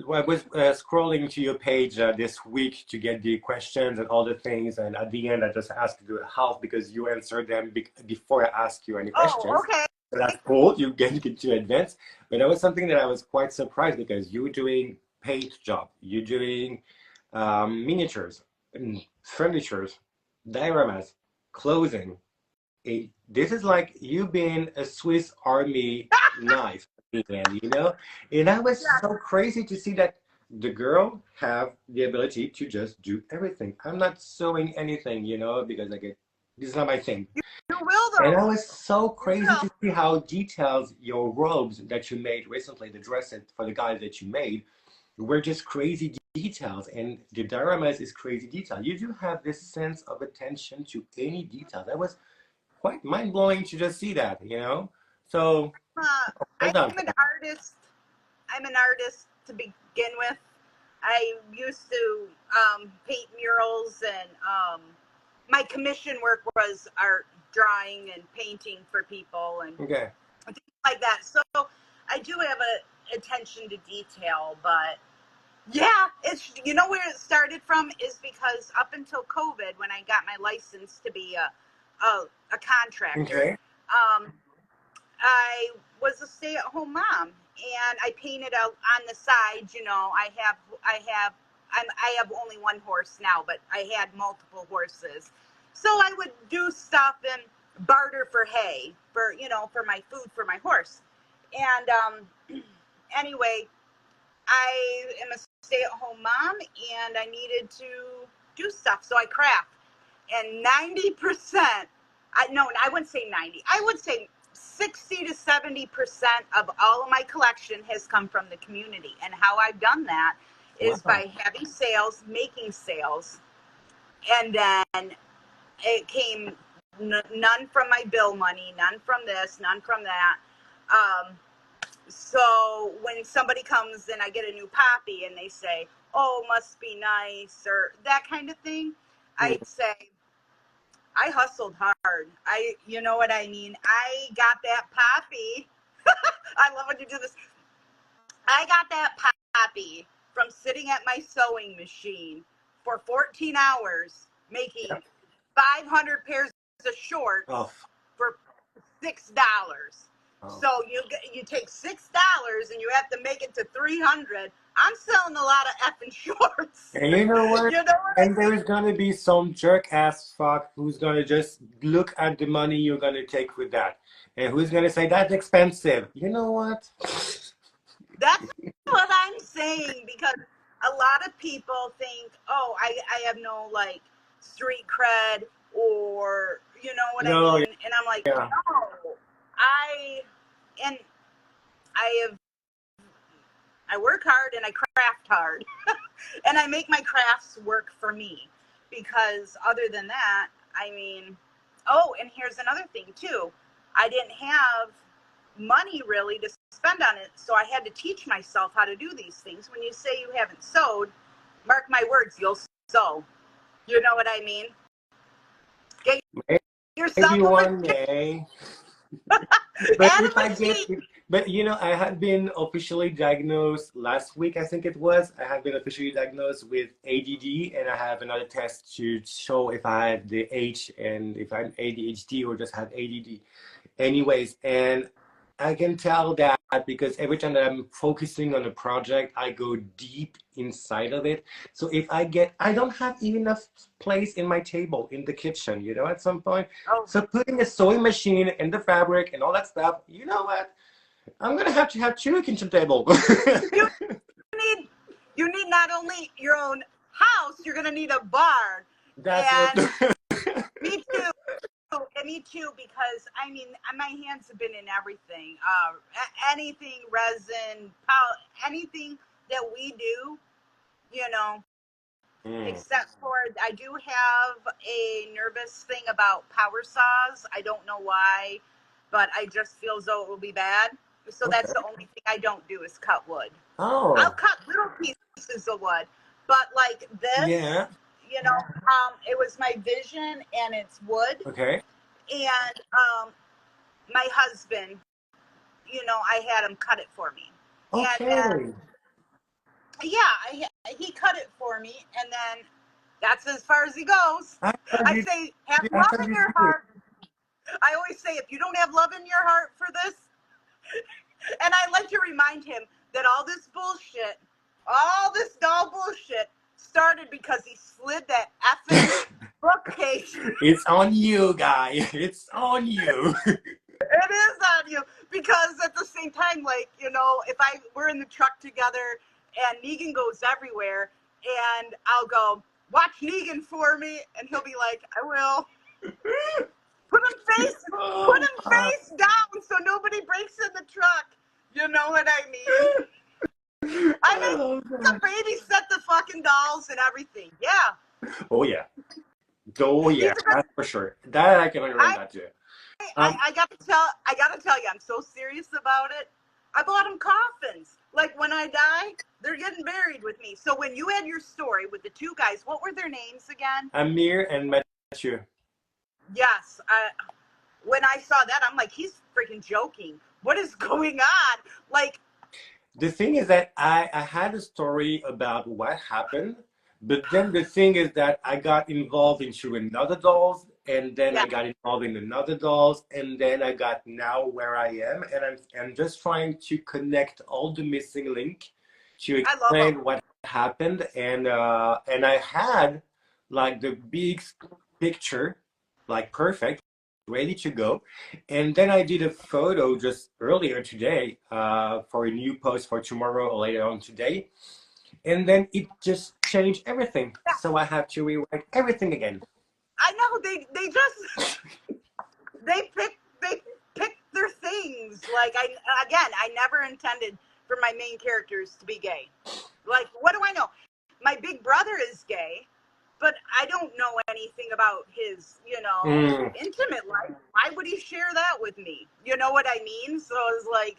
when that. I was scrolling to your page this week to get the questions and all the things, and at the end I just asked you half because you answered them before I asked you any Oh, questions. okay. So that's cool. You get to advance. But that was something that I was quite surprised because you were doing paint job, you're doing miniatures, furnitures, dioramas, clothing. This is like you being a Swiss Army knife, man, you know? And that was Yeah, so crazy to see that the girl have the ability to just do everything. I'm not sewing anything, because this is not my thing. you will, And though. that was so You crazy will. to see how details your robes that you made recently, the dress for the guy that you made, were just crazy details. And the dioramas is crazy detail. You do have this sense of attention to any detail. That was quite mind blowing to just see that. So well I'm done for an that. artist. I'm an artist to begin with. I used to paint murals, and my commission work was art, drawing, and painting for people, and Okay. things like that. So I do have a attention to detail, but yeah, it's where it started from is because up until COVID, when I got my license to be a contractor, Okay. um, I was a stay-at-home mom, and I painted out on the side. I have only one horse now, but I had multiple horses, so I would do stuff and barter for hay for my food for my horse. And anyway, I am a stay-at-home mom, and I needed to do stuff, so I craft. And 90%, I wouldn't say 90, I would say 60 to 70% of all of my collection has come from the community. And how I've done that is Wow. by having sales, making sales, and then it came none from my bill money, none from this, none from that. So when somebody comes and I get a new poppy and they say, "Oh, must be nice," or that kind of thing, Mm. I'd say, I hustled hard. You know what I mean? I got that poppy. I love when you do this. I got that poppy from sitting at my sewing machine for 14 hours Yeah. making 500 pairs of shorts Oh, for $6. oh. So you take $6 and you have to make it to 300. I'm selling a lot of effing shorts. And you know what? You know what I And mean? there's gonna be some jerk ass fuck who's gonna just look at the money you're gonna take with that. And who's gonna say that's expensive? You know what? That's what I'm saying, because a lot of people think, oh, I have no like street cred, or you know what I No, mean? And I'm like, yeah. no, I and I have I work hard and I craft hard and I make my crafts work for me, because other than that, I mean, oh, and here's another thing too. I didn't have money really to spend on it, so I had to teach myself how to do these things. When you say you haven't sewed, mark my words, you'll sew. You know what I mean? Get yourself Maybe a one machine. day. But Add if a I get, machine. but you know, I had been officially diagnosed last week, I think it was. I had been officially diagnosed with ADD, and I have another test to show if I had the H and if I'm ADHD or just have ADD. Anyways, and I can tell that because every time that I'm focusing on a project, I go deep inside of it. So if I get, I don't have even enough place in my table in the kitchen, you know, at some point. Oh, So putting a sewing machine and the fabric and all that stuff, you know what? I'm gonna have to have two kitchen table. you need you need not only your own house, you're gonna need a barn. That's what. And me too. And me too, because I mean, my hands have been in everything. Anything resin, anything that we do, you know, Mm, except for I do have a nervous thing about power saws. I don't know why, but I just feel as though it will be bad. So that's the okay. only thing I don't do is cut wood. I'll Oh, cut little pieces of wood, but like this, yeah. it was my vision and it's wood. Okay. And my husband, I had him cut it for me. And then, Okay. yeah, he cut it for me. And then that's as far as he goes. I thought I you. say, have I love thought in you your did. heart. I always say, if you don't have love in your heart for this, and I like to remind him that all this doll bullshit started because he slid that effing bookcase. It's on you, guy. It's on you. It is on you, because at the same time, like, if we're in the truck together and Negan goes everywhere, and I'll go, watch Negan for me, and he'll be like, I will. Put him face put Oh, him face down so nobody breaks in the truck. You know what I mean? I I make love them that. babysit the fucking dolls and everything. Yeah. Oh yeah. Oh He's yeah. a good That's for sure. That I can learn I that too. Um, I gotta tell you, I'm so serious about it. I bought them coffins. Like when I die, they're getting buried with me. So when you had your story with the two guys, what were their names again? Amir and Mathieu. Yes. When I saw that, I'm like, he's freaking joking. What is going on? Like, The thing is that I had a story about what happened, but then the thing is that I got involved into another dolls, and then yeah, I got involved in another dolls, and then I got now where I am, and I'm just trying to connect all the missing link to I love them. explain what happened, and I had like the big picture, like perfect, ready to go. And then I did a photo just earlier today for a new post for tomorrow or later on today. And then it just changed everything. Yeah, So I have to rewrite everything again. I know they just they pick their things. Like I never intended for my main characters to be gay. Like, what do I know? My big brother is gay, but I don't know anything about his, Mm. intimate life. Why would he share that with me? You know what I mean? So I was like,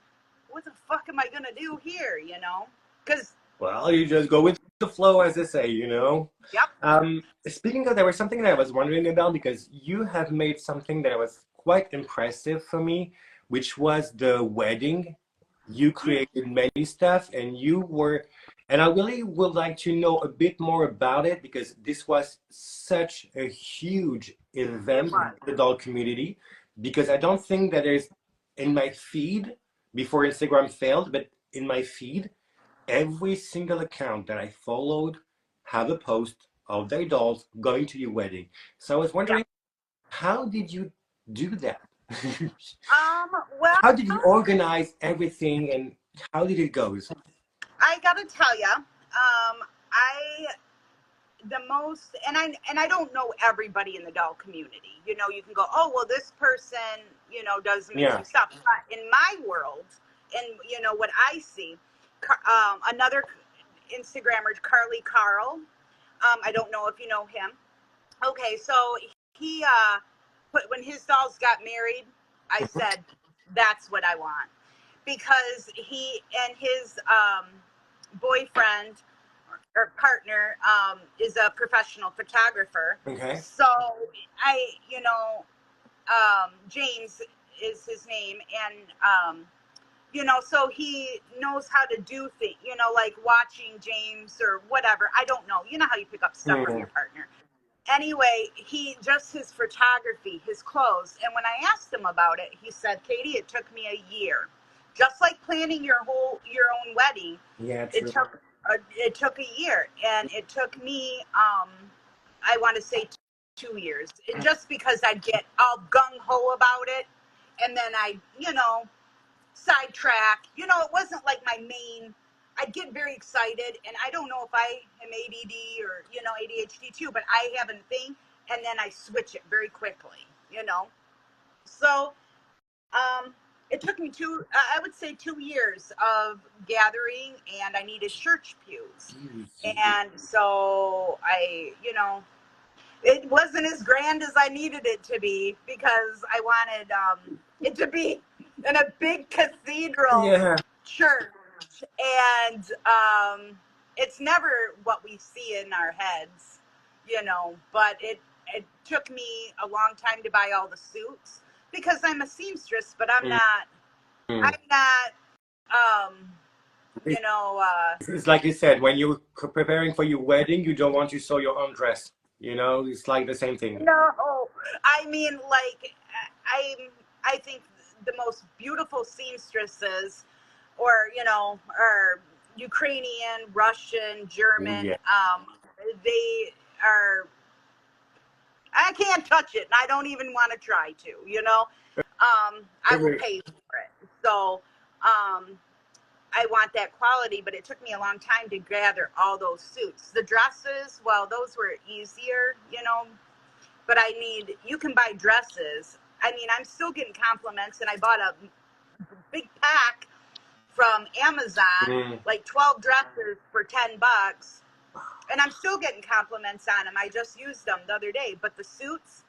what the fuck am I going to do here, Because, Well, you just go with the flow, as they say, yep, Speaking of, there was something that I was wondering about because you have made something that was quite impressive for me, which was the wedding. You created many stuff, and and I really would like to know a bit more about it because this was such a huge it event in was. the doll community. Because I don't think that there's in my feed before Instagram failed, but in my feed every single account that I followed have a post of their dolls going to your wedding. So I was Yeah. wondering, how did you do that? Well, How did you organize everything and how did it go? I got to tell you, I the most and I don't know everybody in the doll community. You can go, oh well, this person does Yeah. amazing stuff. But in my world, and what I see, another Instagrammer, Carly Carl. I don't know if you know him. Okay, so he put when his dolls got married. I said, that's what I want because he and his boyfriend or partner is a professional photographer. Okay. So I, James is his name, and so he knows how to do things. Like watching James or whatever. I don't know. You know how you pick up stuff from Hmm. your partner. Anyway, he just his photography, his clothes, and when I asked him about it, he said, "Katie, it took me a year, just like planning your own wedding. Yeah, It true. took a year, and it took me, I want to say 2 years, just because I'd get all gung ho about it, and then sidetrack. It wasn't like my main. I'd get very excited, and I don't know if I am ADD or ADHD too, but I have a thing, and then I switch it very quickly. So it took me I would say 2 years of gathering, and I needed church pews, Jeez. and so it wasn't as grand as I needed it to be because I wanted it to be in a big cathedral Yeah. church, and it's never what we see in our heads, But it took me a long time to buy all the suits because I'm a seamstress, but I'm not. Mm. I'm not. Um, you It's know. Uh, it's like you said, when you're preparing for your wedding, you don't want to sew your own dress. It's like the same thing. No, I mean, like, I I think the most beautiful seamstresses, or are Ukrainian, Russian, Oh, German. yeah. They are. I can't touch it, and I don't even want to try to. I will pay for it. So, I want that quality, but it took me a long time to gather all those suits. The dresses, well, those were easier, but you can buy dresses. I mean, I'm still getting compliments, and I bought a big pack from Amazon, Mm. like 12 dresses for $10, and I'm still getting compliments on them. I just used them the other day, but the suits,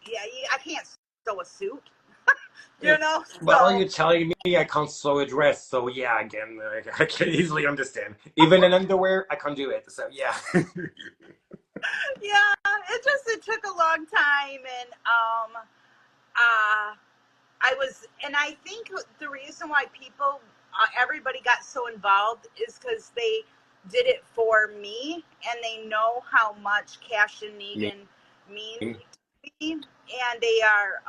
yeah, I can't sew a suit, Well, so you're telling me I can't sew a dress, so yeah, again, I can easily understand. Even in underwear, I can't do it. So yeah. yeah, it took a long time, and uh, and I think the reason why everybody got so involved is because they did it for me, and they know how much Cash and Me. Negan means to me, and they are,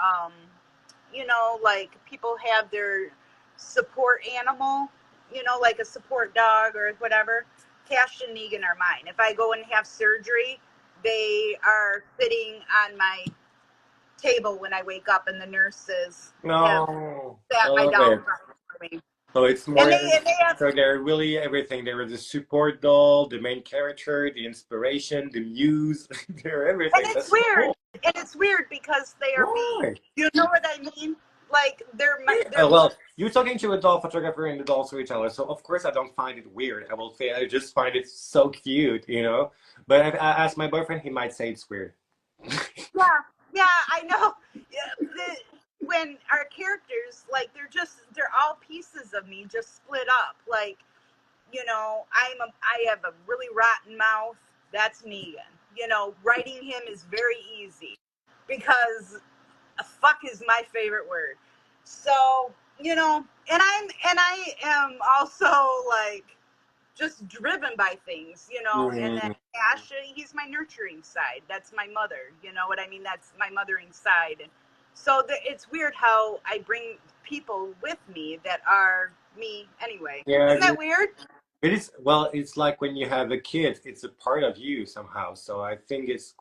like people have their support animal, like a support dog or whatever. Cash and Negan are mine. If I go and have surgery, they are sitting on my table when I wake up, and the nurses have No, I sat my love dolls it. out for me. So it's And more, they have, so they're really everything. They were the support doll, the main character, the inspiration, the muse. They're and everything. it's That's so weird. cool. And it's weird because they are me. Why? You know what I mean? Like they're Well, you're talking to a doll photographer and a doll storyteller, so of course I don't find it weird. I will say I just find it so cute, you know. But if I ask my boyfriend, he might say it's weird. yeah, yeah, I know. Yeah, when our characters, like, they're all pieces of me just split up. Like, I have a really rotten mouth. That's Megan. Writing him is very easy because fuck is my favorite word. So, and I am also like just driven by things, and then Mm, Ash, he's my nurturing side. That's my mother. You know what I mean? That's my mothering side. And so it's weird how I bring people with me that are me anyway. yeah, I Isn't agree. that weird? It is, well, it's like when you have a kid, it's a part of you somehow. So I think It is.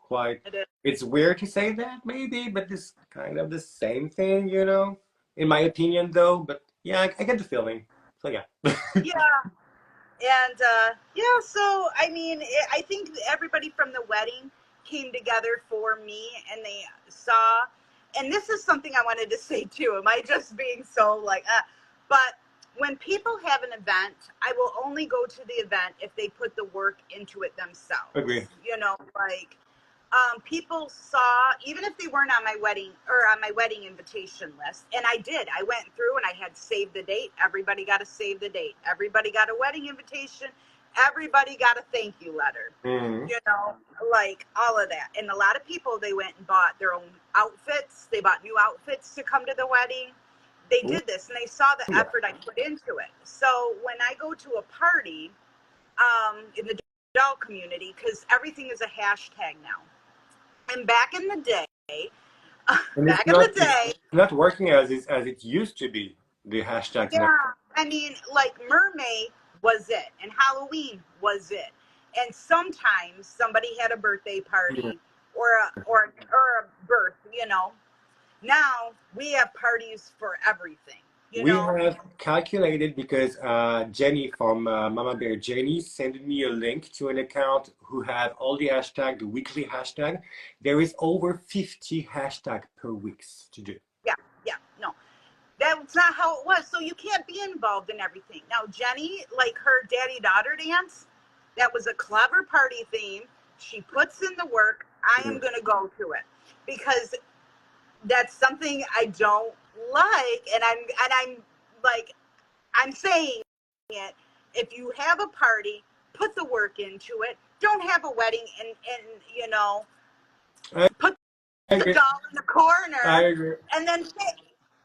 it's weird to say that maybe, but it's kind of the same thing, you know, in my opinion though. But yeah, I get the feeling. So yeah. Yeah. And yeah, so I mean, I think everybody from the wedding came together for me, and they saw. And this is something I wanted to say too. Am I just being so like? But when people have an event, I will only go to the event if they put the work into it Agree. themselves. Like people saw, even if they weren't on my wedding or on my wedding invitation list, and I did. I went through and I had saved the date. Everybody got a save the date. Everybody got a wedding invitation. Everybody got a thank you letter. Mm. You know, like all of that. And a lot of people, they went and bought their own outfits. They bought new outfits to come to the wedding. They Ooh, did this, and they saw the yeah. effort I put into it. So when I go to a party in the doll community, because everything is a hashtag now. And And back in the it's day, not working as it used to be. The hashtags and yeah, I mean, like mermaid was it, and Halloween was it, and sometimes somebody had a birthday everything. party or a birth. Now we have parties for everything. You We know, have calculated because Jenny from Mama Bear Jenny sent me a link to an account who have all the hashtag, the weekly hashtag. There is over 50 hashtag per weeks to do. yeah, yeah, no. That's not how it was. So you can't be involved in everything. Now, Jenny, like her daddy daughter dance, that was a clever party theme. She puts in the work. I am Mm. going to go to it because that's something I don't like. And I'm like, I'm saying it. If you have a party, put the work into it. Don't have a wedding and I put the agree. doll in the I corner agree. and then,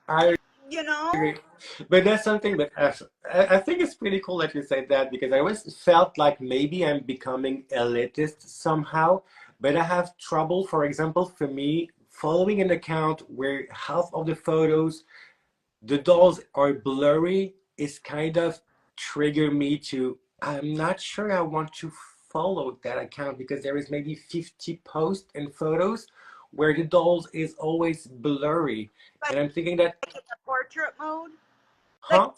I you know, agree. But that's something that I think it's pretty cool that you said that because I always felt like maybe I'm becoming elitist somehow, but I have trouble, for example, for me, following an account where half of the photos the dolls are blurry is kind of trigger me to I'm not sure I want to follow that account because there is maybe 50 posts and photos where the dolls is always blurry like and I'm thinking that in the portrait mode. Like huh,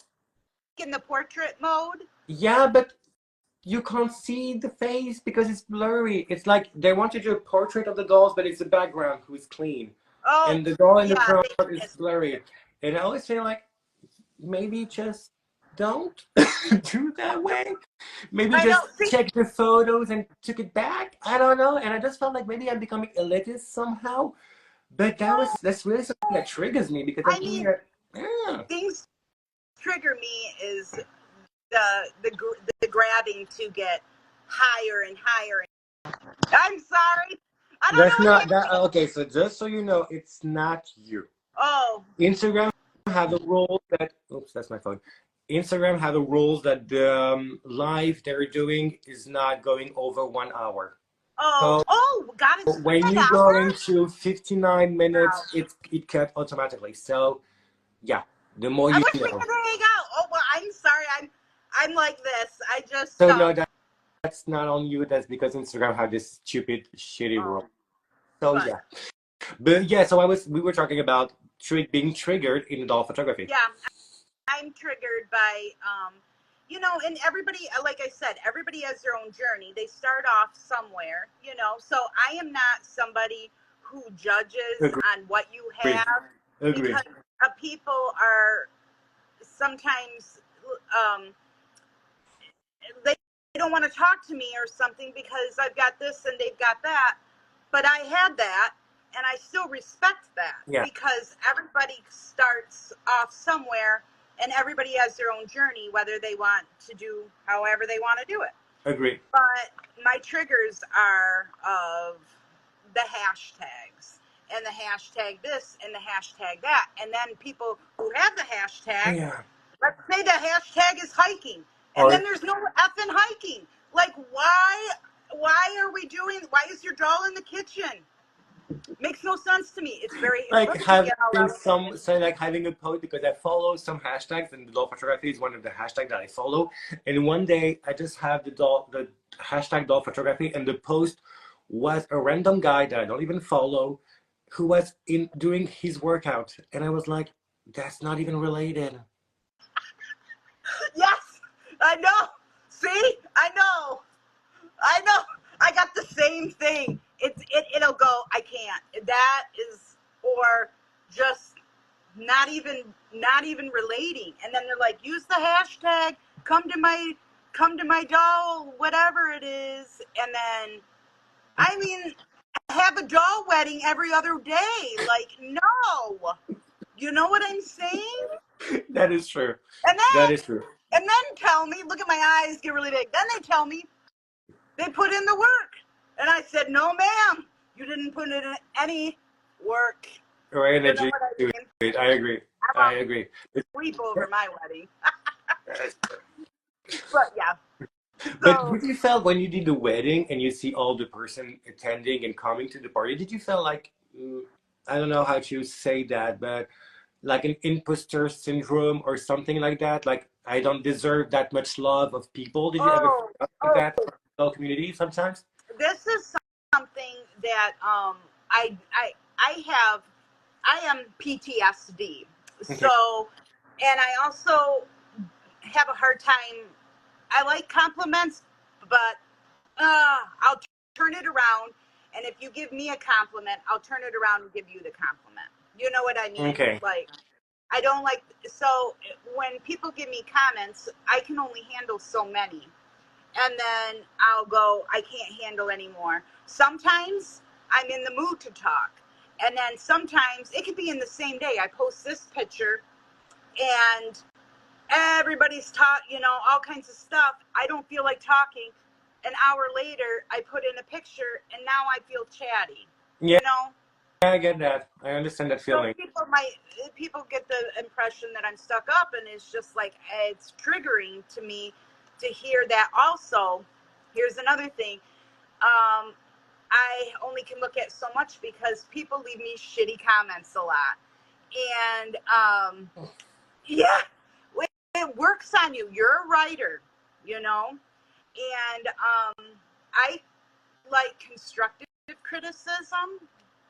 in the portrait mode. yeah, but you can't see the face because it's blurry. It's like they want to do a portrait of the dolls but it's the background who is clean Oh, and the doll in the yeah, front they is miss. blurry and I always feel like maybe just don't do that way. Maybe I know. just See, check the photos and took it back. I don't know. And I just felt like maybe I'm becoming elitist somehow. But no, that's really something that triggers me because I'm I thinking mean, that, yeah. things trigger me is the grabbing to get higher and higher. I'm sorry. I don't That's know if not you. that okay, so just so you know, it's not you. Oh, Instagram have a rule that oops, that's my phone. Instagram have a rules that the live they're doing is not going over 1 hour. oh, So oh! God, it's been when an you go hour. into 59 minutes, Wow. it cut automatically. So yeah, the more I you wish we know. could hang out. Oh well, I'm sorry. I'm like this. I just So no, that's not on you. That's because Instagram had this stupid, shitty oh, rule. So but yeah, but yeah. So we were talking about being triggered in doll photography. yeah, I'm triggered by, and everybody, like I said, everybody has their own journey. They start off somewhere, so I am not somebody who judges Agree, on what you have agree. because people are sometimes um, they don't want to talk to me or something because I've got this and they've got that. But I had that, and I still respect that Yeah, because everybody starts off somewhere, and everybody has their own journey, whether they want to do however they want to do it. agree. But my triggers are of the hashtags and the hashtag this and the hashtag that. And then people who have the hashtag, Yeah. let's say the hashtag is hiking, and then Or there's no effing hiking. Like, why are we doing, why is your doll in the kitchen? Makes no sense to me. It's like really going to get all having out of hand. some, say like having a post, because I follow some hashtags, and the doll photography is one of the hashtags that I follow. And one day I just have the hashtag doll photography, and the post was a random guy that I don't even follow, who was in doing his workout, and I was like, that's not even related. Yes, I know. See, I know. I got the same thing. It'll go. I can't. That is, or just not even relating. And then they're like, use the hashtag. Come to my doll, whatever it is. And then, I mean, have a doll wedding every other day. Like, no. You know what I'm saying? That is true. And That then is true. and then tell me, look at my eyes get really big. Then they tell me they put in the work. And I said, no, ma'am, you didn't put in any work. Or You know energy what I to mean? it. I agree. I I won't agree. sleep over my wedding. But yeah. But So, did you feel when you did the wedding and you see all the person attending and coming to the party, did you feel like, I don't know how to say that, but like an imposter syndrome or something like that? Like, I don't deserve that much love of people. Did you ever oh, feel like oh, that from the whole community sometimes? this is something that I I I have I am PTSD. Okay. So, and I also have a hard time. I like compliments, but I'll turn it around. And if you give me a compliment, I'll turn it around and give you the compliment. You know what I mean? Okay. Like, I don't like, so when people give me comments, I can only handle so many. And then I'll go, I can't handle anymore. Sometimes I'm in the mood to talk. And then sometimes it could be in the same day. I post this picture and everybody's taught, all kinds of stuff. I don't feel like talking. An hour later, I put in a picture, and now I feel chatty. Yeah, You know, I get that. I understand that so feeling. people get the impression that I'm stuck up, and it's just like it's triggering to me to hear that. Also, here's another thing. Um, I only can look at so much because people leave me shitty comments a lot, and yeah, it works on you. You're a writer, you know, and I like constructive criticism,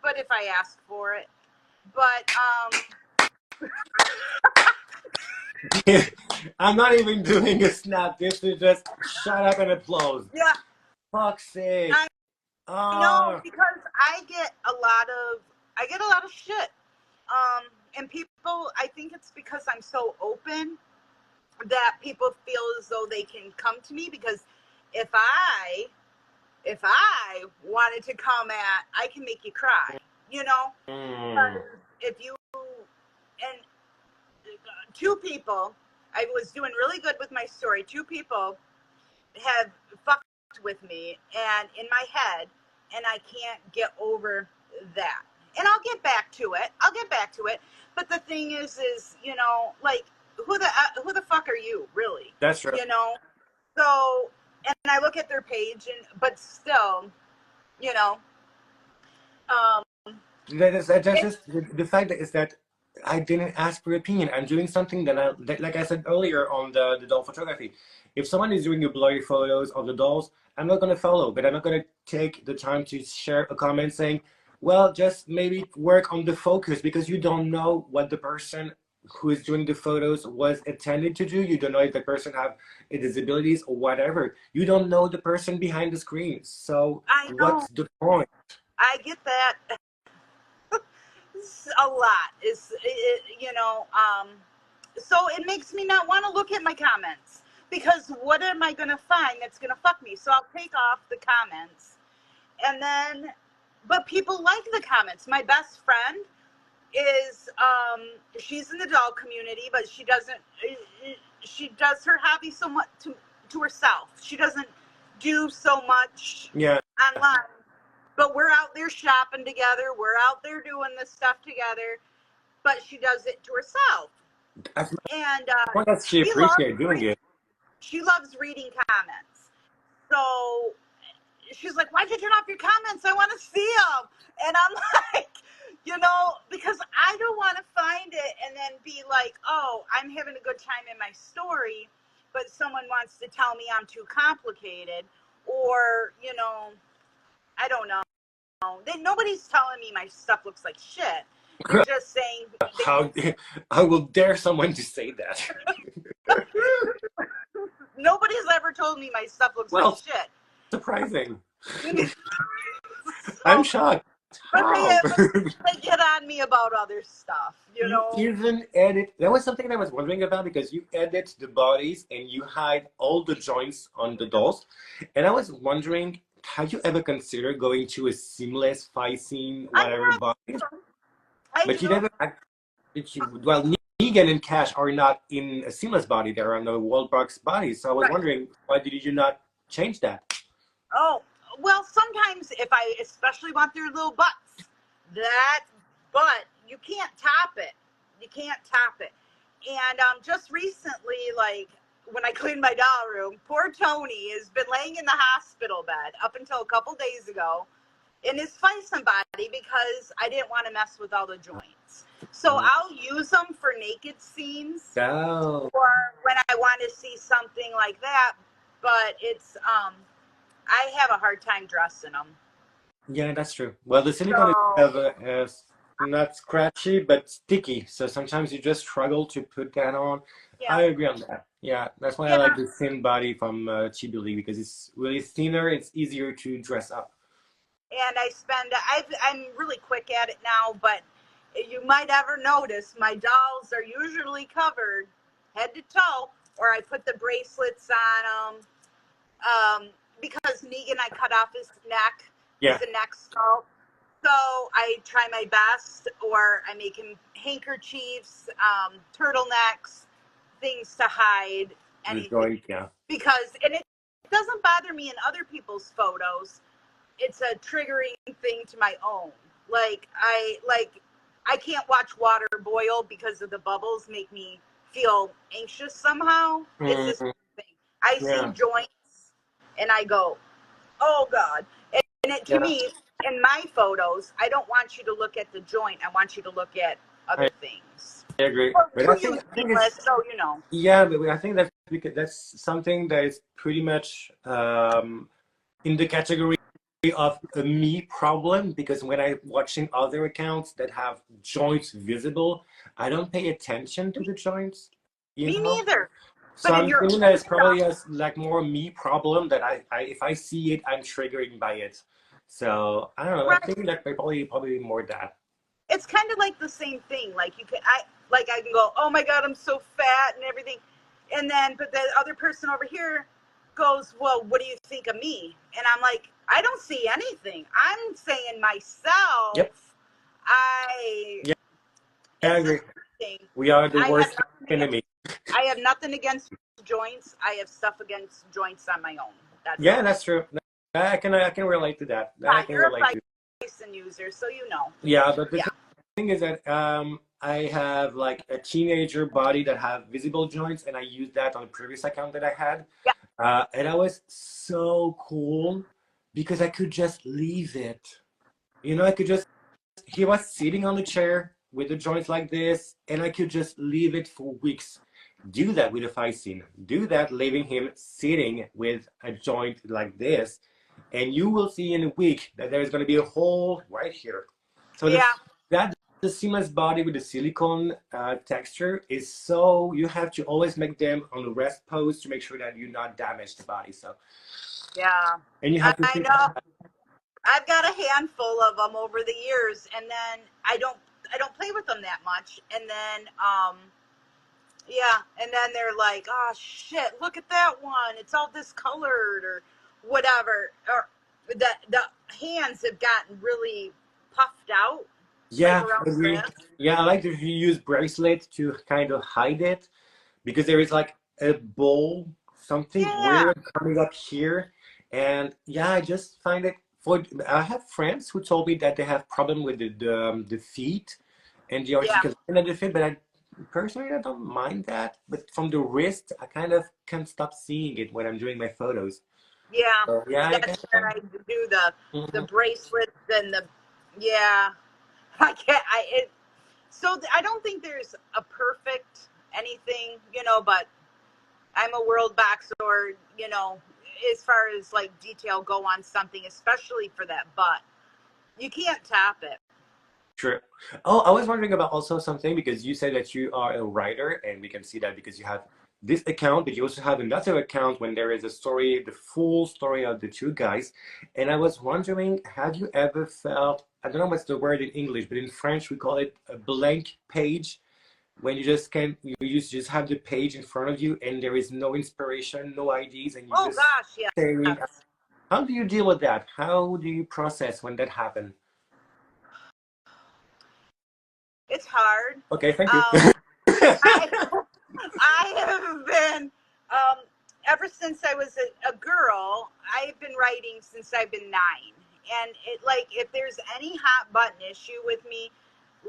but if I ask for it, but I'm not even doing a snap. This is just shut up and applause. yeah, Fuck's sake. I know Ah. because I get a lot of shit, and people. I think it's because I'm so open that people feel as though they can come to me because if I if I wanted to come at, I can make you cry, you know? Mm. Because if you, and two people, I was doing really good with my story. Two people have fucked with me and in my head, and I can't get over that. And I'll get back to it. I'll get back to it. But the thing is, like, who the fuck are you, really? That's true. You know? So, and I look at their page, but still, you know, um, That's it, just the fact that is that I didn't ask for your opinion. I'm doing something that, like I said earlier on the doll photography. If someone is doing your blurry photos of the dolls, I'm not gonna follow, but I'm not gonna take the time to share a comment saying, well, just maybe work on the focus because you don't know what the person who is doing the photos was intended to do. You don't know if the person have disabilities or whatever. You don't know the person behind the screen. So I know, what's the point? I get that. It's a lot. So it makes me not want to look at my comments because what am I going to find that's going to fuck me? So I'll take off the comments, and then, but people like the comments. My best friend is, she's in the doll community, but she doesn't, she does her hobby so much to herself. She doesn't do so much Yeah. online, but we're out there shopping together. We're out there doing this stuff together, but she does it to herself. As And long as she she loves appreciates doing it. she loves reading comments. So she's like, "Why'd you turn off your comments? I want to see them." And I'm like, because I don't want to find it and then be like, "Oh, I'm having a good time in my story," but someone wants to tell me I'm too complicated, or I don't know. Nobody's telling me my stuff looks like shit. They're just saying How I will dare someone to say that. nobody's ever told me my stuff looks Well, like shit. surprising. I'm So, shocked. but How? they get on me about other stuff, You even edit. That was something I was wondering about because you edit the bodies and you hide all the joints on the dolls. And I was wondering, have you ever considered going to a seamless fight scene, I whatever have, body? I But you do. never. Well, Negan and Cash are not in a seamless body; they're on a wall-box body. So I was Right. wondering, why did you not change that? Oh, well, sometimes if I especially want their little butts, but you can't top it. You can't top it. And just recently, like when I cleaned my doll room, poor Tony has been laying in the hospital bed up until a couple days ago in his Fison body because I didn't want to mess with all the joints. So I'll use them for naked scenes Oh, or when I want to see something like that. But it's I have a hard time dressing them. yeah, that's true. Well, the silicone So is not scratchy, but sticky. So sometimes you just struggle to put that on. yeah, I agree on that. Yeah, that's why I yeah. like the thin body from Chibuli because it's really thinner. It's easier to dress up. And I'm really quick at it now, but you might ever notice my dolls are usually covered head to toe, or I put the bracelets on them. Because Negan, I cut off his neck. Yeah, He's a neck skull. So I try my best, or I make him handkerchiefs, turtlenecks, things to hide the anything. joint. Yeah, Because, and it doesn't bother me in other people's photos. It's a triggering thing to my own. I can't watch water boil because of the bubbles make me feel anxious somehow. It's this mm, thing. I see yeah, joints and I go, oh God. And it to yeah. me, in my photos, I don't want you to look at the joint. I want you to look at I other things. agree. Well, But to you, I think it's seamless, so yeah, but I think that's because that's something that is pretty much in the category of a me problem because when I'm watching other accounts that have joints visible, I don't pay attention to the joints, you me know? neither. So But in I'm your thinking own that it's stuff, probably a like more me problem that I if I see it, I'm triggered by it. So I don't know. I right? think that probably more that. It's kind of like the same thing. I can go, oh my God, I'm so fat and everything, and then but the other person over here goes, well, what do you think of me? And I'm like, I don't see anything. I'm saying Yep. myself. I Yeah, I It's the agree. same thing. We are the I have worst nothing against enemy. I have nothing against joints. I have stuff against joints on my own. That's Yeah, all. that's true. I can relate to that. That I Yeah, can you're a relate to. Bison user, so you know. Yeah, but the Yeah. thing is that I have like a teenager body that have visible joints, and I used that on the previous account that I had, Yeah. and I was so cool because I could just leave it. I could just he was sitting on the chair with the joints like this, and I could just leave it for weeks. Do that with a fight scene. Do that, leaving him sitting with a joint like this, and you will see in a week that there's going to be a hole right here. So Yeah. the seamless body with the silicone texture is so you have to always make them on the rest pose to make sure that you not damage the body. So Yeah. and you have to I think know. I've got a handful of them over the years, and then I don't. I don't play with them that much. And then yeah, and then they're like, oh shit, look at that one. It's all discolored or whatever. Or the hands have gotten really puffed out, like Yeah, around I the agree. wrist. Yeah, I like if you use bracelet to kind of hide it because there is like a ball, something Yeah, weird coming up here. And yeah, I just find it for I have friends who told me that they have problem with the feet and the yeah, articulation of the feet, but I personally I don't mind that. But from the wrist, I kind of can't stop seeing it when I'm doing my photos. yeah. So yeah, I That's guess. where I do the Mhm. bracelets and the yeah. I can't. So I don't think there's a perfect anything, but I'm a world boxer, as far as like detail go on something, especially for that butt. You can't top it. Sure. Oh, I was wondering about also something because you said that you are a writer, and we can see that because you have this account, but you also have another account when there is a story, the full story of the two guys. And I was wondering, have you ever felt, I don't know what's the word in English, but in French we call it a blank page, when you just can you just have the page in front of you and there is no inspiration, no ideas, and you Oh just gosh, staring. yes. How do you deal with that? How do you process when that happens? It's hard. Okay, thank you. Um, I I have been ever since I was a girl. I've been writing since I've been 9, and it like if there's any hot button issue with me,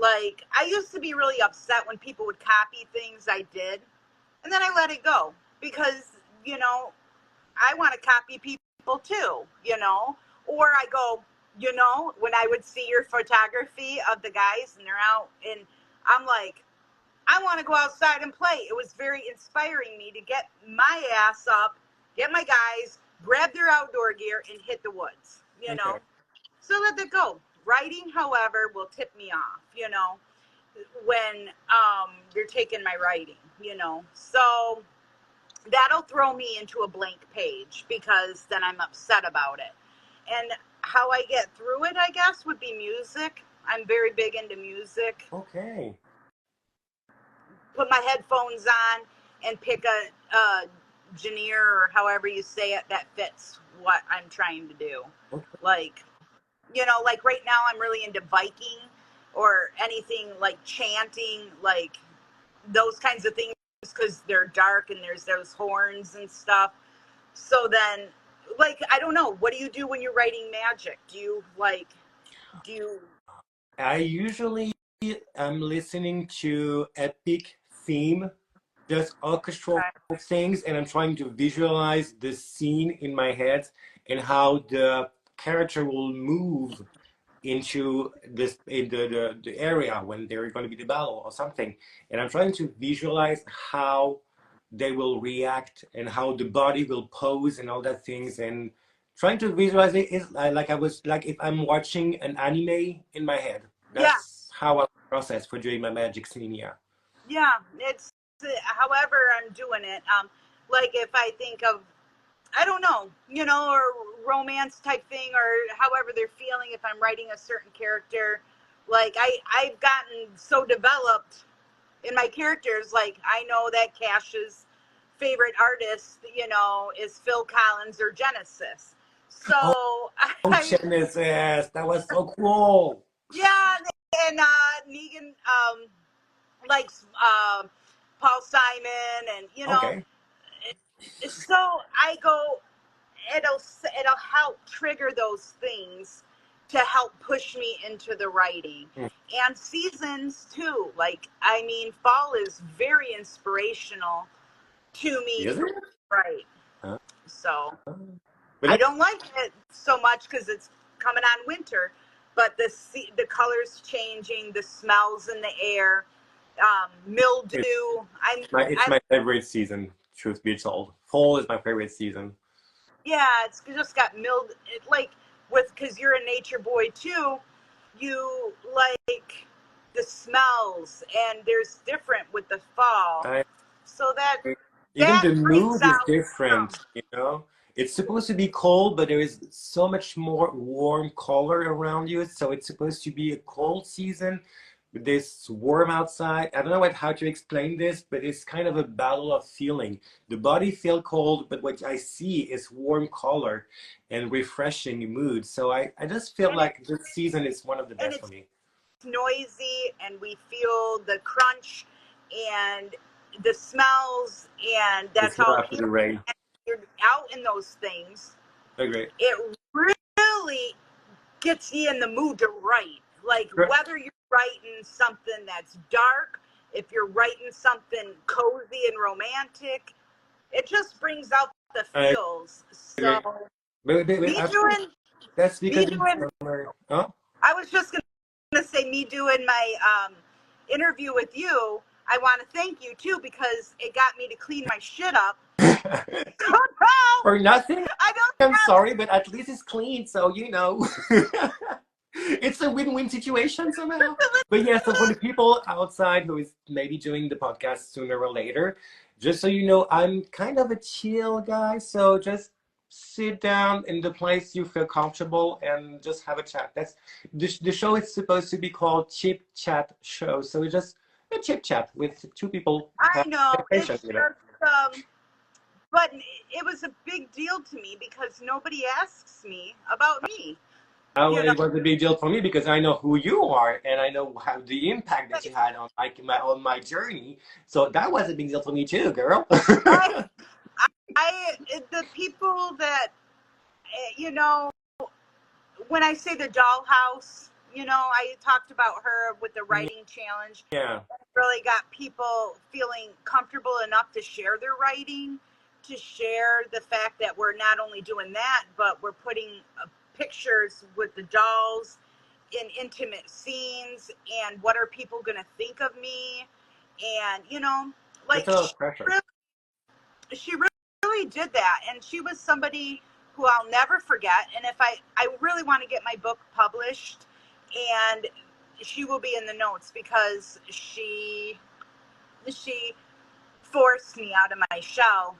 like I used to be really upset when people would copy things I did, and then I let it go because you know I want to copy people too, or I go, when I would see your photography of the guys and they're out, and I'm like, I want to go outside and play. It was very inspiring me to get my ass up, get my guys, grab their outdoor gear, and hit the woods. Okay. So let that go. Writing, however, will tip me off, when you're taking my writing. So that'll throw me into a blank page because then I'm upset about it. And how I get through it, I guess, would be music. I'm very big into music. Okay. Put my headphones on and pick a genre or however you say it that fits what I'm trying to do. Okay. Like, like right now I'm really into Viking or anything like chanting, like those kinds of things because they're dark and there's those horns and stuff. So then, like, I don't know. What do you do when you're writing magic? Do you, I usually am listening to epic theme, just orchestral okay. things, and I'm trying to visualize the scene in my head and how the character will move into this in the area when they're going to be the battle or something. And I'm trying to visualize how they will react and how the body will pose and all that things, and trying to visualize it is like I was like if I'm watching an anime in my head. Yeah, That's how I process for doing my magic scene. Yeah. yeah. It's however I'm doing it. Like if I think of, I don't know, or romance type thing, or however they're feeling. If I'm writing a certain character, like I've gotten so developed in my characters. Like I know that Cash's favorite artist, is Phil Collins or Genesis. Oh, So I, Genesis, that was so cool. yeah, and Negan likes Paul Simon, and Okay. so I go. It'll help trigger those things to help push me into the writing Mm. and seasons too. Like I mean, fall is very inspirational to me Is to it? write. Huh? So But I it, don't like it so much because it's coming on winter, but the colors changing, the smells in the air, mildew. it's I my favorite season. Truth be told, fall is my favorite season. Yeah, it's just got like with because you're a nature boy too. You like the smells, and there's different with the fall, I so that even the brings mood is out different, you know? It's supposed to be cold, but there is so much more warm color around you. So it's supposed to be a cold season, this warm outside. I don't know how to explain this, but it's kind of a battle of feeling. The body feel cold, but what I see is warm color and refreshing mood. So I just feel And like this season is one of the and best for it's me. noisy, and we feel the crunch and the smells, and The that's smell all after here. the rain. And you're out in those things. Agree. It really gets you in the mood to write. Like Sure. whether you're writing something that's dark, if you're writing something cozy and romantic, it just brings out the I feels. So agree. But me I think doing that's me because it's doing summer. Huh? I was just gonna say me doing my interview with you. I want to thank you too because it got me to clean my shit up. So now Or nothing. I don't I'm have sorry, but at least it's clean, so you know. It's a win-win situation somehow. But yeah, so for the people outside who is maybe doing the podcast sooner or later, just so you know, I'm kind of a chill guy, so just sit down in the place you feel comfortable and just have a chat. That's the show is supposed to be called Chip Chat Show, so it's just a chip chat with two people I having know conversation, it's you know. just but it was a big deal to me because nobody asks me about me. Oh, You know, it was a big deal for me because I know who you are and I know how the impact that you had on my journey. So that was a big deal for me too, girl. I, the people that you know, when I say the dollhouse, I talked about her with the writing challenge. Yeah, Really got people feeling comfortable enough to share their writing, to share the fact that we're not only doing that, but we're putting pictures with the dolls in intimate scenes, and what are people going to think of me, and that's like a lot of pressure. really, she really did that, and she was somebody who I'll never forget. And if I really want to get my book published, and she will be in the notes because she forced me out of my shell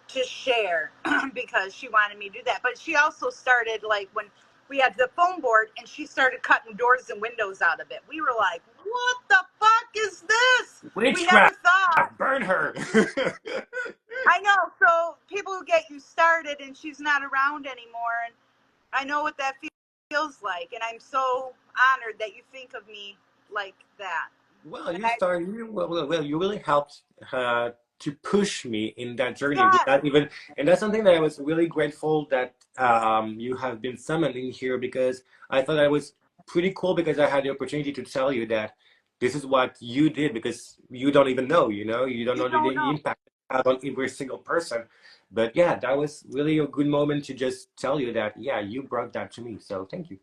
to share because she wanted me to do that. But she also started, like, when we had the foam board and she started cutting doors and windows out of it. We were like, what the fuck is this? We never Witchcraft, thought. burn her. I know. So people get you started and she's not around anymore. And I know what that feels like. And I'm so honored that you think of me like that. Well, And you started. You really helped to push me in that journey yes, without even, and that's something that I was really grateful that you have been summoned in here because I thought that was pretty cool because I had the opportunity to tell you that this is what you did because you don't even know, you don't you know don't the know. impact it had on every single person. But yeah, that was really a good moment to just tell you that, yeah, you brought that to me. So thank you.